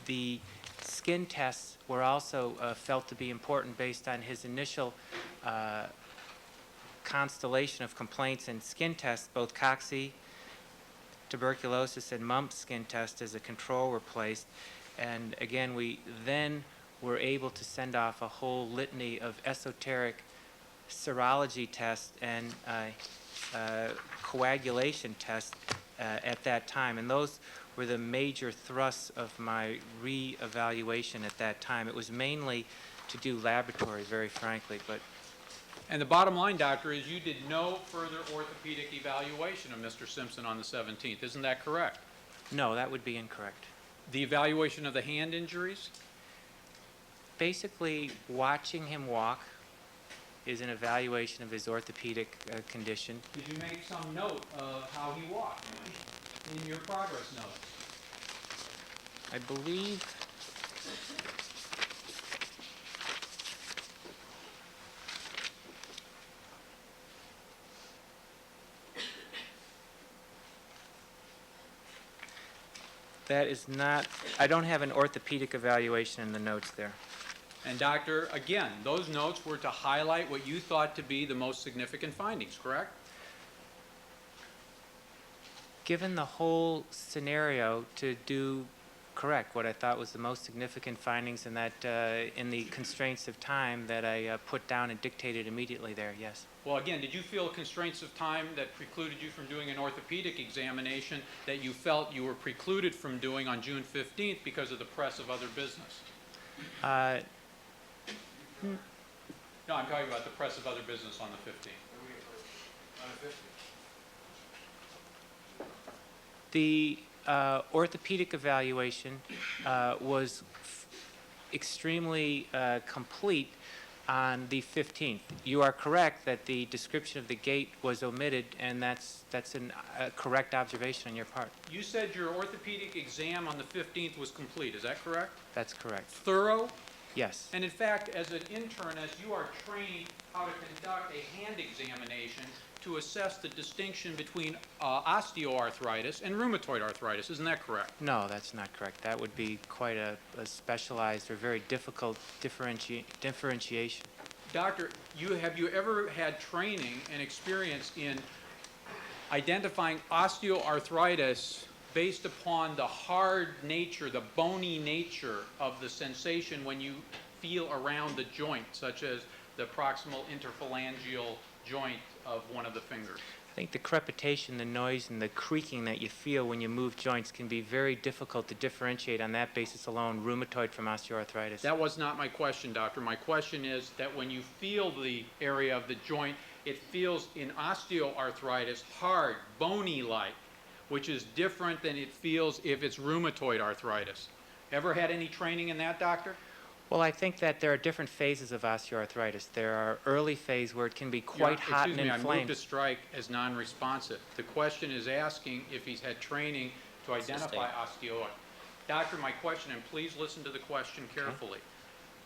the skin tests were also felt to be important based on his initial constellation of complaints and skin tests. Both cocci, tuberculosis, and mumps skin tests as a control were placed. And again, we then were able to send off a whole litany of esoteric serology tests and coagulation tests at that time. And those were the major thrusts of my re-evaluation at that time. It was mainly to do laboratory, very frankly, but And the bottom line, Doctor, is you did no further orthopedic evaluation of Mr. Simpson on the 17th. Isn't that correct? no, that would be incorrect. The evaluation of the hand injuries? Basically, watching him walk is an evaluation of his orthopedic condition. Did you make some note of how he walked in your progress notes? I believe that is not, I don't have an orthopedic evaluation in the notes there. And doctor, again, those notes were to highlight what you thought to be the most significant findings, correct? Given the whole scenario, to do correct what I thought was the most significant findings in that, in the constraints of time that I put down and dictated immediately there, yes. Well, again, did you feel constraints of time that precluded you from doing an orthopedic examination that you felt you were precluded from doing on June 15th because of the press of other business? No, I'm talking about the press of other business on the 15th. The orthopedic evaluation was extremely complete on the 15th. You are correct that the description of the gait was omitted, and that's a correct observation on your part. You said your orthopedic exam on the 15th was complete, is that correct? That's correct. Thorough? Yes. And in fact, as an intern, as you are trained how to conduct a hand examination to assess the distinction between osteoarthritis and rheumatoid arthritis, isn't that correct? No, that's not correct. That would be quite a specialized or very difficult differentiation. Doctor, have you ever had training and experience in identifying osteoarthritis based upon the hard nature, the bony nature of the sensation when you feel around the joint, such as the proximal interphalangeal joint of one of the fingers? I think the crepitation, the noise, and the creaking that you feel when you move joints can be very difficult to differentiate on that basis alone, rheumatoid from osteoarthritis. That was not my question, doctor. My question is that when you feel the area of the joint, it feels in osteoarthritis hard, bony-like, which is different than it feels if it's rheumatoid arthritis. Ever had any training in that, doctor? Well, I think that there are different phases of osteoarthritis. There are early phase where it can be quite hot and Excuse me, I inflamed. moved to strike as non-responsive. The question is asking if he's had training to identify osteoarthritis. Doctor, my question, and please listen to the question carefully.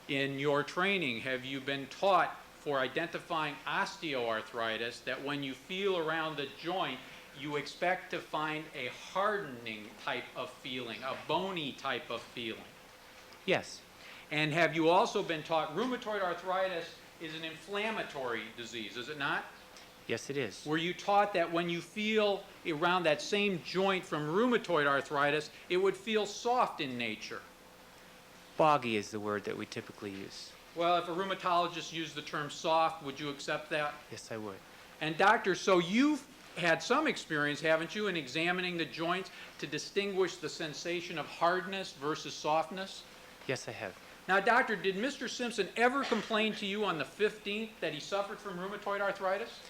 In your training, have you been taught for identifying osteoarthritis that when you feel around the joint, you expect to find a hardening type of feeling, a bony type of feeling? Yes. And have you also been taught rheumatoid arthritis is an inflammatory disease, is it not? Yes, it is. Were you taught that when you feel around that same joint from rheumatoid arthritis, it would feel soft in nature? Boggy is the word that we typically use. Well, if a rheumatologist used the term soft, would you accept that? Yes, I would. And doctor, so you've had some experience, haven't you, in examining the joints to distinguish the sensation of hardness versus softness? Yes, I have. Now, doctor, did Mr. Simpson ever complain to you on the 15th that he suffered from rheumatoid arthritis?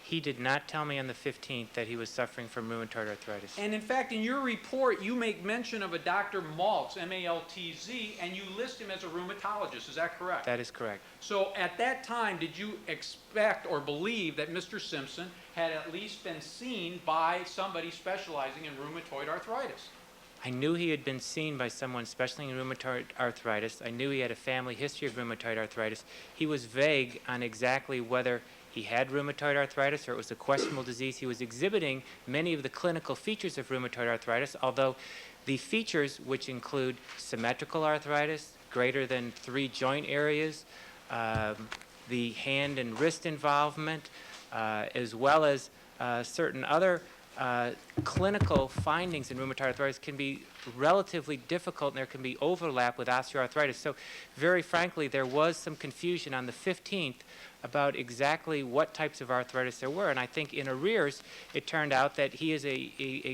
He did not tell me on the 15th that he was suffering from rheumatoid arthritis. And in fact, in your report, you make mention of a Dr. Maltz, M-A-L-T-Z, and you list him as a rheumatologist. Is that correct? That is correct. So at that time, did you expect or believe that Mr. Simpson had at least been seen by somebody specializing in rheumatoid arthritis? I knew he had been seen by someone specializing in rheumatoid arthritis. I knew he had a family history of rheumatoid arthritis. He was vague on exactly whether he had rheumatoid arthritis or it was a questionable disease. He was exhibiting many of the clinical features of rheumatoid arthritis, although the features, which include symmetrical arthritis, greater than 3 joint areas, the hand and wrist involvement, as well as certain other clinical findings in rheumatoid arthritis can be relatively difficult, and there can be overlap with osteoarthritis. So very frankly, there was some confusion on the 15th about exactly what types of arthritis there were. And I think in arrears, it turned out that he is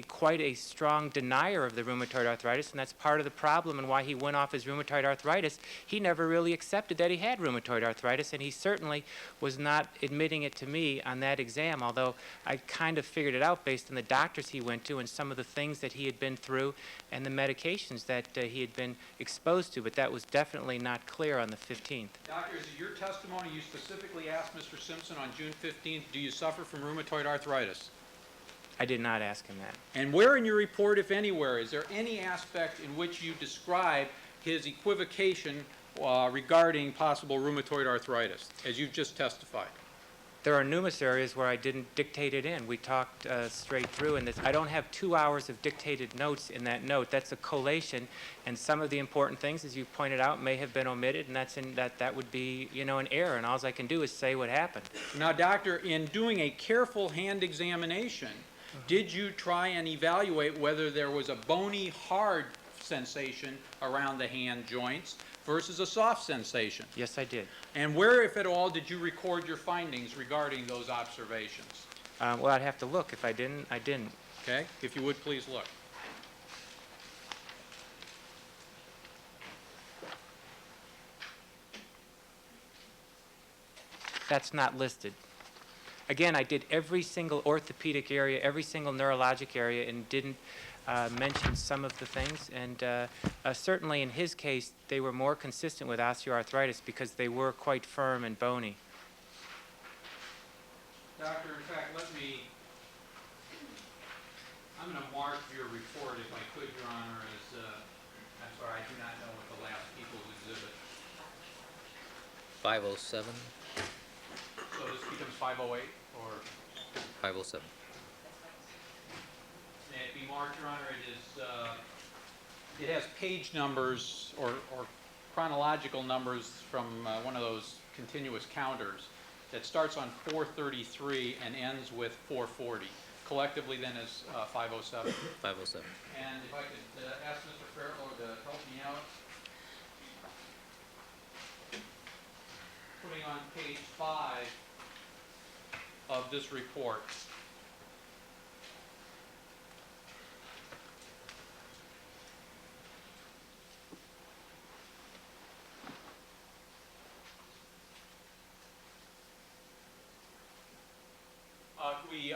quite a strong denier of the rheumatoid arthritis, and that's part of the problem and why he went off his rheumatoid arthritis. He never really accepted that he had rheumatoid arthritis, and he certainly was not admitting it to me on that exam, although I kind of figured it out based on the doctor's procedures he went to and some of the things that he had been through and the medications that he had been exposed to, but that was definitely not clear on the 15th. Doctor, is it your testimony you specifically asked Mr. Simpson on June 15th, do you suffer from rheumatoid arthritis? I did not ask him that. And where in your report, if anywhere, is there any aspect in which you describe his equivocation regarding possible rheumatoid arthritis, as you've just testified? There are numerous areas where I didn't dictate it in. We talked straight through, and I don't have 2 hours of dictated notes in that note. That's a collation, and some of the important things, as you pointed out, may have been omitted, and that would be, you know, an error, and all I can do is say what happened. Now, doctor, in doing a careful hand examination, did you try and evaluate whether there was a bony, hard sensation around the hand joints versus a soft sensation? Yes, I did. And where, if at all, did you record your findings regarding those observations? Well, I'd have to look. If I didn't, I didn't. Okay? If you would, please look. That's not listed. Again, I did every single orthopedic area, every single neurologic area, and didn't mention some of the things. And certainly in his case, they were more consistent with osteoarthritis because they were quite firm and bony. Doctor, in fact, I'm going to mark your report, if I could, Your Honor, as, I'm sorry, I do not know what the last People's Exhibit. 507, So this becomes 508, or 507. may it be marked, Your Honor, it has page numbers or chronological numbers from one of those continuous counters that starts on 433 and ends with 440. Collectively then is 507. 507. And if I could ask Mr. Fairlow to help me out. Putting on page 5 of this report.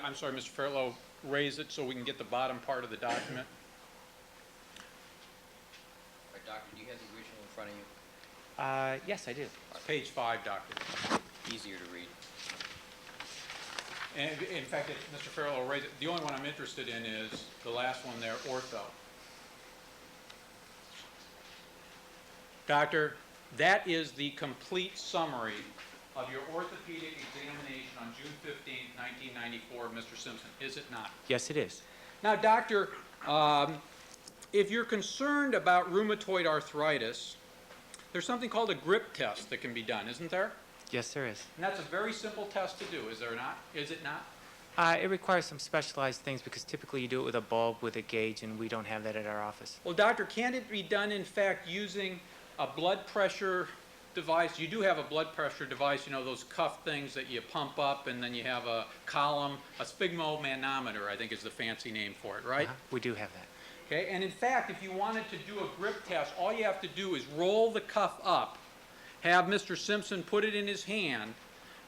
I'm sorry, Mr. Fairlow, raise it so we can get the bottom part of the document. All right, doctor, do you have the original in front of you? Yes, I do. It's page 5, Doctor. Easier to read. And in fact, if Mr. Fairlow raised it, the only one I'm interested in is the last one there, ortho. Doctor, that is the complete summary of your orthopedic examination on June 15, 1994 of Mr. Simpson, is it not? Yes, it is. Now, doctor, if you're concerned about rheumatoid arthritis, there's something called a grip test that can be done, isn't there? Yes, there is. And that's a very simple test to do, is there not? Is it not? It requires some specialized things because typically you do it with a bulb with a gauge, and we don't have that at our office. Well, doctor, can it be done, in fact, using a blood pressure device? You do have a blood pressure device, you know, those cuff things that you pump up, and then you have a column, a sphygmomanometer, I think is the fancy name for it, right? We do have that. Okay, and in fact, if you wanted to do a grip test, all you have to do is roll the cuff up, have Mr. Simpson put it in his hand,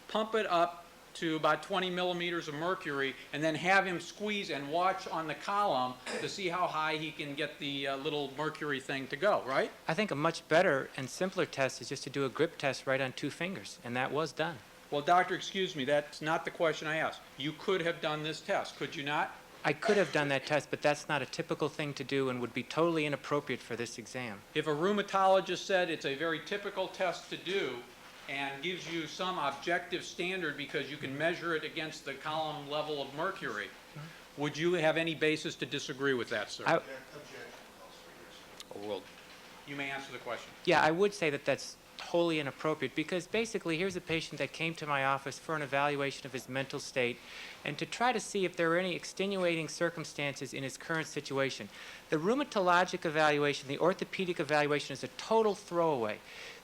pump it up to about 20 millimeters of mercury, and then have him squeeze and watch on the column to see how high he can get the little mercury thing to go, right? I think a much better and simpler test is just to do a grip test right on 2 fingers, and that was done. Well, doctor, excuse me, that's not the question I asked. You could have done this test, could you not? I could have done that test, but that's not a typical thing to do and would be totally inappropriate for this exam. If a rheumatologist said it's a very typical test to do and gives you some objective standard because you can measure it against the column level of mercury, would you have any basis to disagree with that, sir? Overruled. You may answer the question. Yeah, I would say that that's wholly inappropriate because basically here's a patient that came to my office for an evaluation of his mental state and to try to see if there were any extenuating circumstances in his current situation. The rheumatologic evaluation, the orthopedic evaluation is a total throwaway.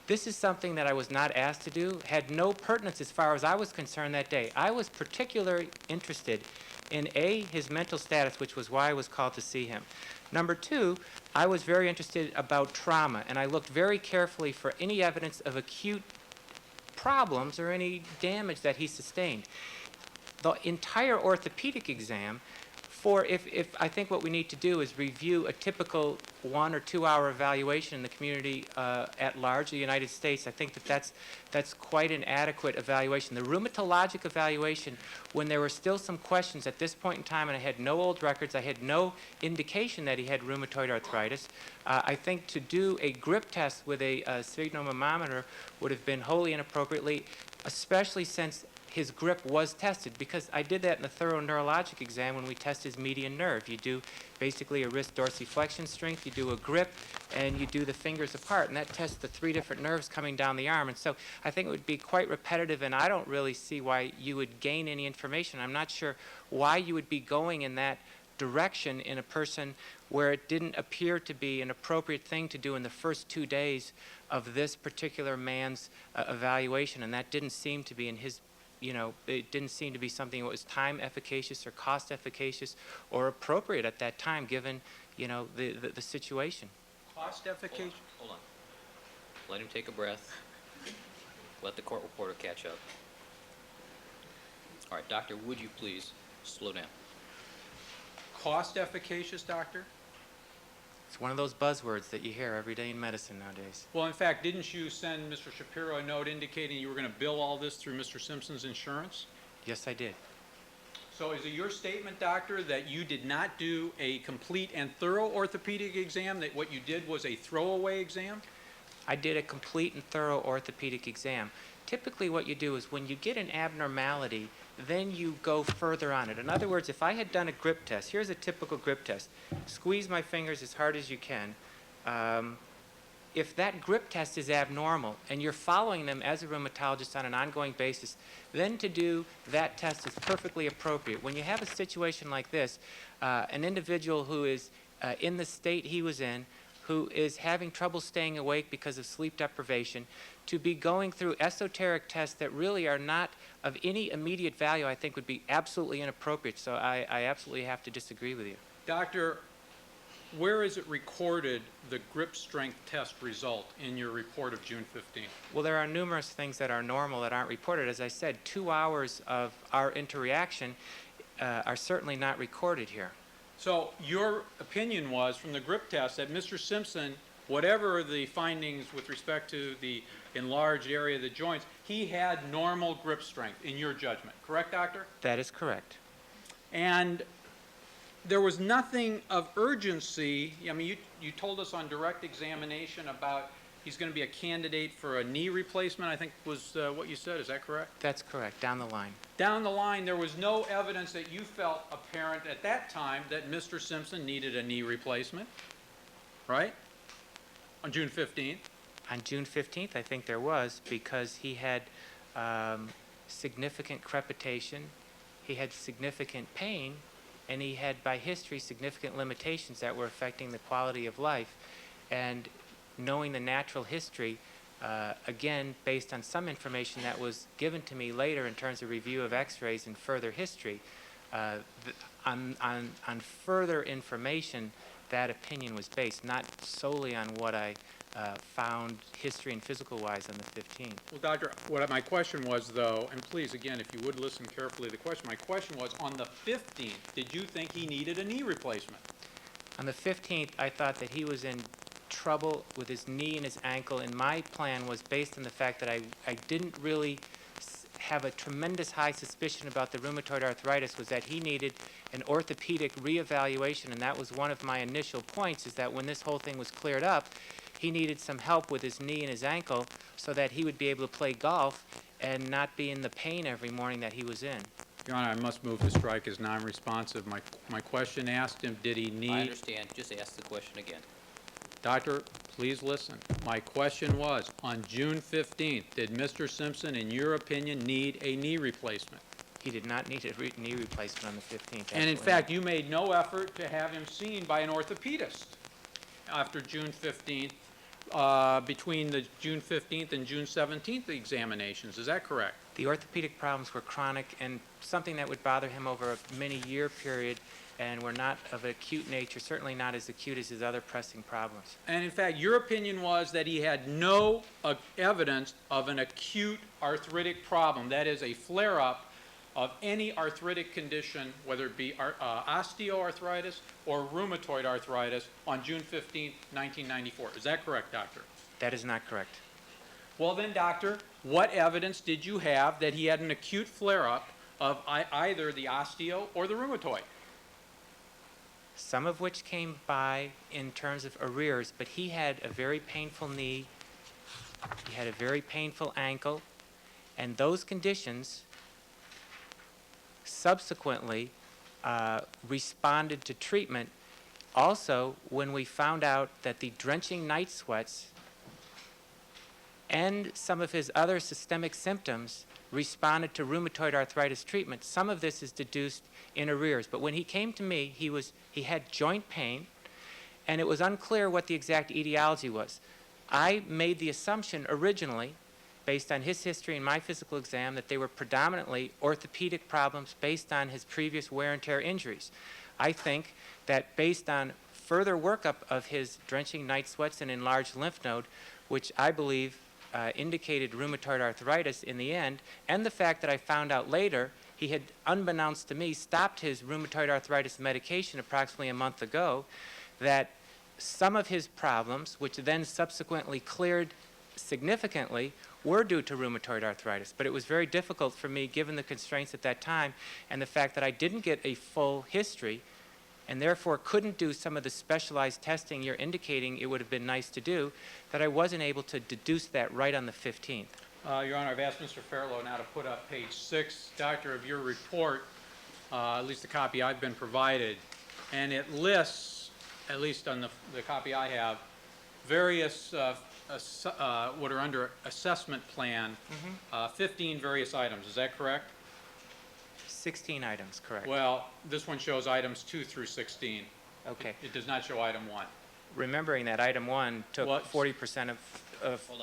This is something that I was not asked to do, had no pertinence as far as I was concerned that day. I was particularly interested in A, his mental status, which was why I was called to see him. Number 2, I was very interested about trauma, and I looked very carefully for any evidence of acute problems or any damage that he sustained. The entire orthopedic exam if I think what we need to do is review a typical 1 or 2 hour evaluation in the community at large, the United States. I think that's quite an adequate evaluation. The rheumatologic evaluation, when there were still some questions at this point in time, and I had no old records, I had no indication that he had rheumatoid arthritis. I think to do a grip test with a sphygmomanometer would have been wholly inappropriately, especially since his grip was tested, because I did that in the thorough neurologic exam when we test his median nerve. You do basically a wrist dorsiflexion strength, you do a grip, and you do the fingers apart, and that tests the 3 different nerves coming down the arm. And so I think it would be quite repetitive, and I don't really see why you would gain any information. I'm not sure why you would be going in that direction in a person where it didn't appear to be an appropriate thing to do in the first 2 days of this particular man's evaluation, and that didn't seem to be in his it didn't seem to be something that was time efficacious or cost efficacious or appropriate at that time, given, the situation. Cost efficacious? Hold on. Let him take a breath. Let the court reporter catch up. All right, doctor, would you please slow down? Cost efficacious, doctor? It's one of those buzzwords that you hear every day in medicine nowadays. Well, in fact, didn't you send Mr. Shapiro a note indicating you were going to bill all this through Mr. Simpson's insurance? Yes, I did. So is it your statement, doctor, that you did not do a complete and thorough orthopedic exam, that what you did was a throwaway exam? I did a complete and thorough orthopedic exam. Typically what you do is when you get an abnormality, then you go further on it. In other words, if I had done a grip test, here's a typical grip test. Squeeze my fingers as hard as you can. If that grip test is abnormal and you're following them as a rheumatologist on an ongoing basis, then to do that test is perfectly appropriate. When you have a situation like this, an individual who is in the state he was in, who is having trouble staying awake because of sleep deprivation, to be going through esoteric tests that really are not of any immediate value, I think would be absolutely inappropriate. So I absolutely have to disagree with you. Doctor, where is it recorded, the grip strength test result in your report of June 15th? Well, there are numerous things that are normal that aren't reported. As I said, 2 hours of our interaction are certainly not recorded here. So your opinion was, from the grip test, that Mr. Simpson, whatever the findings with respect to the enlarged area of the joints, he had normal grip strength, in your judgment. Correct, doctor? That is correct. And there was nothing of urgency. I mean, you told us on direct examination about he's going to be a candidate for a knee replacement, I think was what you said. Is that correct? That's correct, down the line. Down the line, there was no evidence that you felt apparent at that time that Mr. Simpson needed a knee replacement, right? On June 15th. On June 15th, I think there was, because he had significant crepitation, he had significant pain, and he had, by history, significant limitations that were affecting the quality of life. And knowing the natural history, again, based on some information that was given to me later in terms of review of x-rays and further history, on further information, that opinion was based, not solely on what I found history and physical-wise on the 15th. Well, doctor, my question was, though, and please, again, if you would listen carefully to the question, my question was, on the 15th, did you think he needed a knee replacement? On the 15th, I thought that he was in trouble with his knee and his ankle, and my plan was based on the fact that I didn't really have a tremendous high suspicion about the rheumatoid arthritis, was that he needed an orthopedic reevaluation, and that was one of my initial points, is that when this whole thing was cleared up, he needed some help with his knee and his ankle so that he would be able to play golf and not be in the pain every morning that he was in. Your Honor, I must move to strike as non-responsive. My question asked him, did he need... I understand. Just ask the question again. Doctor, please listen. My question was, on June 15th, did Mr. Simpson, in your opinion, need a knee replacement? He did not need a knee replacement on the 15th. And in absolutely fact, not. you made no effort to have him seen by an orthopedist after June 15th, between the June 15th and June 17th examinations. Is that correct? The orthopedic problems were chronic and something that would bother him over a many-year period, and were not of acute nature, certainly not as acute as his other pressing problems. And in fact, your opinion was that he had no evidence of an acute arthritic problem, that is, a flare-up of any arthritic condition, whether it be osteoarthritis or rheumatoid arthritis, on June 15, 1994. Is that correct, doctor? That is not correct. Well then, doctor, what evidence did you have that he had an acute flare-up of either the osteo or the rheumatoid? Some of which came by in terms of arrears, but he had a very painful knee, he had a very painful ankle, and those conditions subsequently responded to treatment. Also, when we found out that the drenching night sweats and some of his other systemic symptoms responded to rheumatoid arthritis treatment, some of this is deduced in arrears. But when he came to me, he had joint pain, and it was unclear what the exact etiology was. I made the assumption originally, based on his history and my physical exam, that they were predominantly orthopedic problems based on his previous wear and tear injuries. I think that based on further workup of his drenching night sweats and enlarged lymph node, which I believe indicated rheumatoid arthritis in the end, and the fact that I found out later he had, unbeknownst to me, stopped his rheumatoid arthritis medication approximately a month ago, that some of his problems, which then subsequently cleared significantly, were due to rheumatoid arthritis. But it was very difficult for me, given the constraints at that time and the fact that I didn't get a full history and therefore couldn't do some of the specialized testing you're indicating it would have been nice to do, that I wasn't able to deduce that right on the 15th. Your Honor, I've asked Mr. Fairlow now to put up page 6, Doctor, of your report, at least the copy I've been provided, and it lists, at least on the copy I have, various what are under assessment plan, 15 various items. Is that correct? 16 items, correct. Well, this one shows items 2 through 16. Okay. It does not show item 1. Remembering that item 1 took Well, 40% of Hold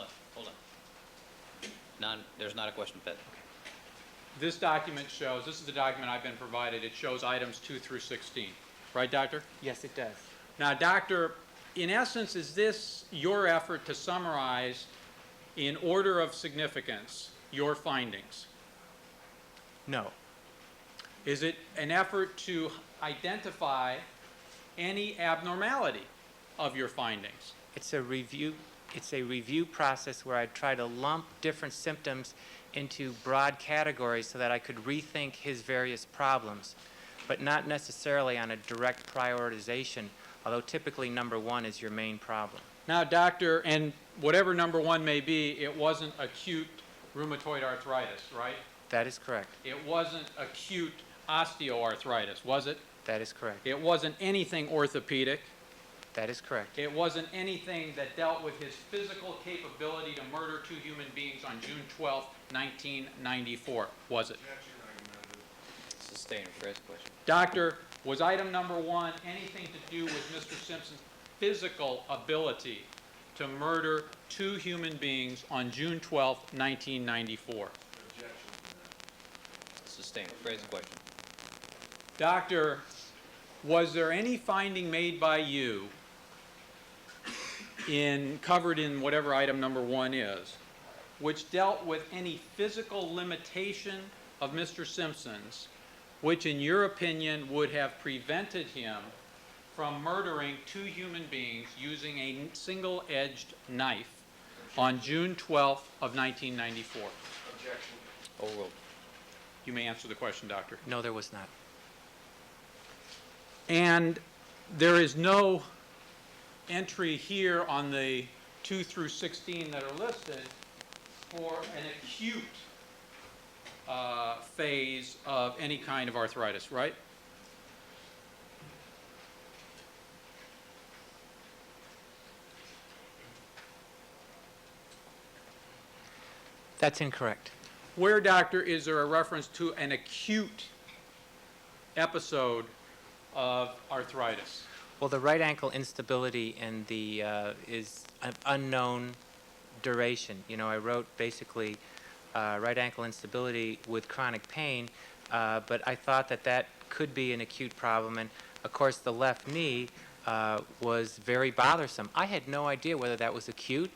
on. There's not a question, Pat. This document shows, this is the document I've been provided, it shows items 2 through 16. Right, Doctor? Yes, it does. Now, Doctor, in essence, is this your effort to summarize in order of significance your findings? No. Is it an effort to identify any abnormality of your findings? It's a review process where I try to lump different symptoms into broad categories so that I could rethink his various problems, but not necessarily on a direct prioritization, although typically number 1 is your main problem. Now, Doctor, and whatever number 1 may be, it wasn't acute rheumatoid arthritis, right? That is correct. It wasn't acute osteoarthritis, was it? That is correct. It wasn't anything orthopedic. That is correct. It wasn't anything that dealt with his physical capability to murder 2 human beings on June 12, 1994, was it? Sustain a fresh question. Doctor, was item number 1 anything to do with Mr. Simpson's physical ability to murder 2 human beings on June 12, 1994? Sustain a fresh question. Doctor, was there any finding made by you covered in whatever item number 1 is, which dealt with any physical limitation of Mr. Simpson's, which in your opinion would have prevented him from murdering 2 human beings using a single-edged knife on June 12th of 1994? Objection. Overruled. You may answer the question, Doctor. No, there was not. And there is no entry here on the 2 through 16 that are listed for an acute phase of any kind of arthritis, right? That's incorrect. Where, Doctor, is there a reference to an acute episode of arthritis? Well, the right ankle instability and the is an unknown duration. You know, I wrote basically right ankle instability with chronic pain, but I thought that that could be an acute problem. And of course, the left knee was very bothersome. I had no idea whether that was acute,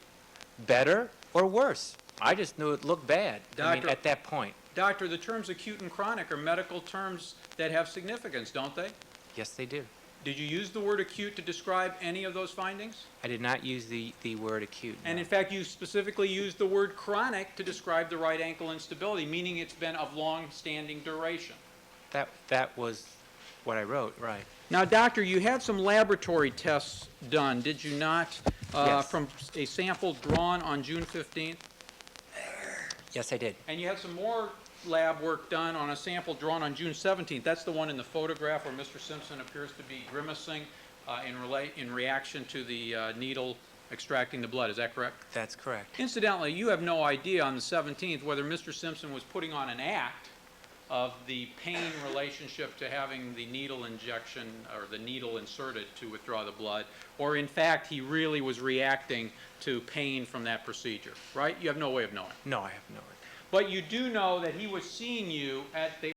better, or worse. I just knew it looked bad. I mean, Doctor- at that point. Doctor, the terms acute and chronic are medical terms that have significance, don't they? Yes, they do. Did you use the word acute to describe any of those findings? I did not use the word acute. And no. in fact, you specifically used the word chronic to describe the right ankle instability, meaning it's been of long-standing duration. That was what I wrote, right. Now, doctor, you had some laboratory tests done, did you not? Yes. From a sample drawn on June 15th? Yes, I did. And you had some more lab work done on a sample drawn on June 17th. That's the one in the photograph where Mr. Simpson appears to be grimacing in reaction to the needle extracting the blood. Is that correct? That's correct. Incidentally, you have no idea on the 17th whether Mr. Simpson was putting on an act of the pain relationship to having the needle injection or the needle inserted to withdraw the blood, or in fact he really was reacting to pain from that procedure, right? You have no way of knowing. No, I have no idea. But you do know that he was seeing you at the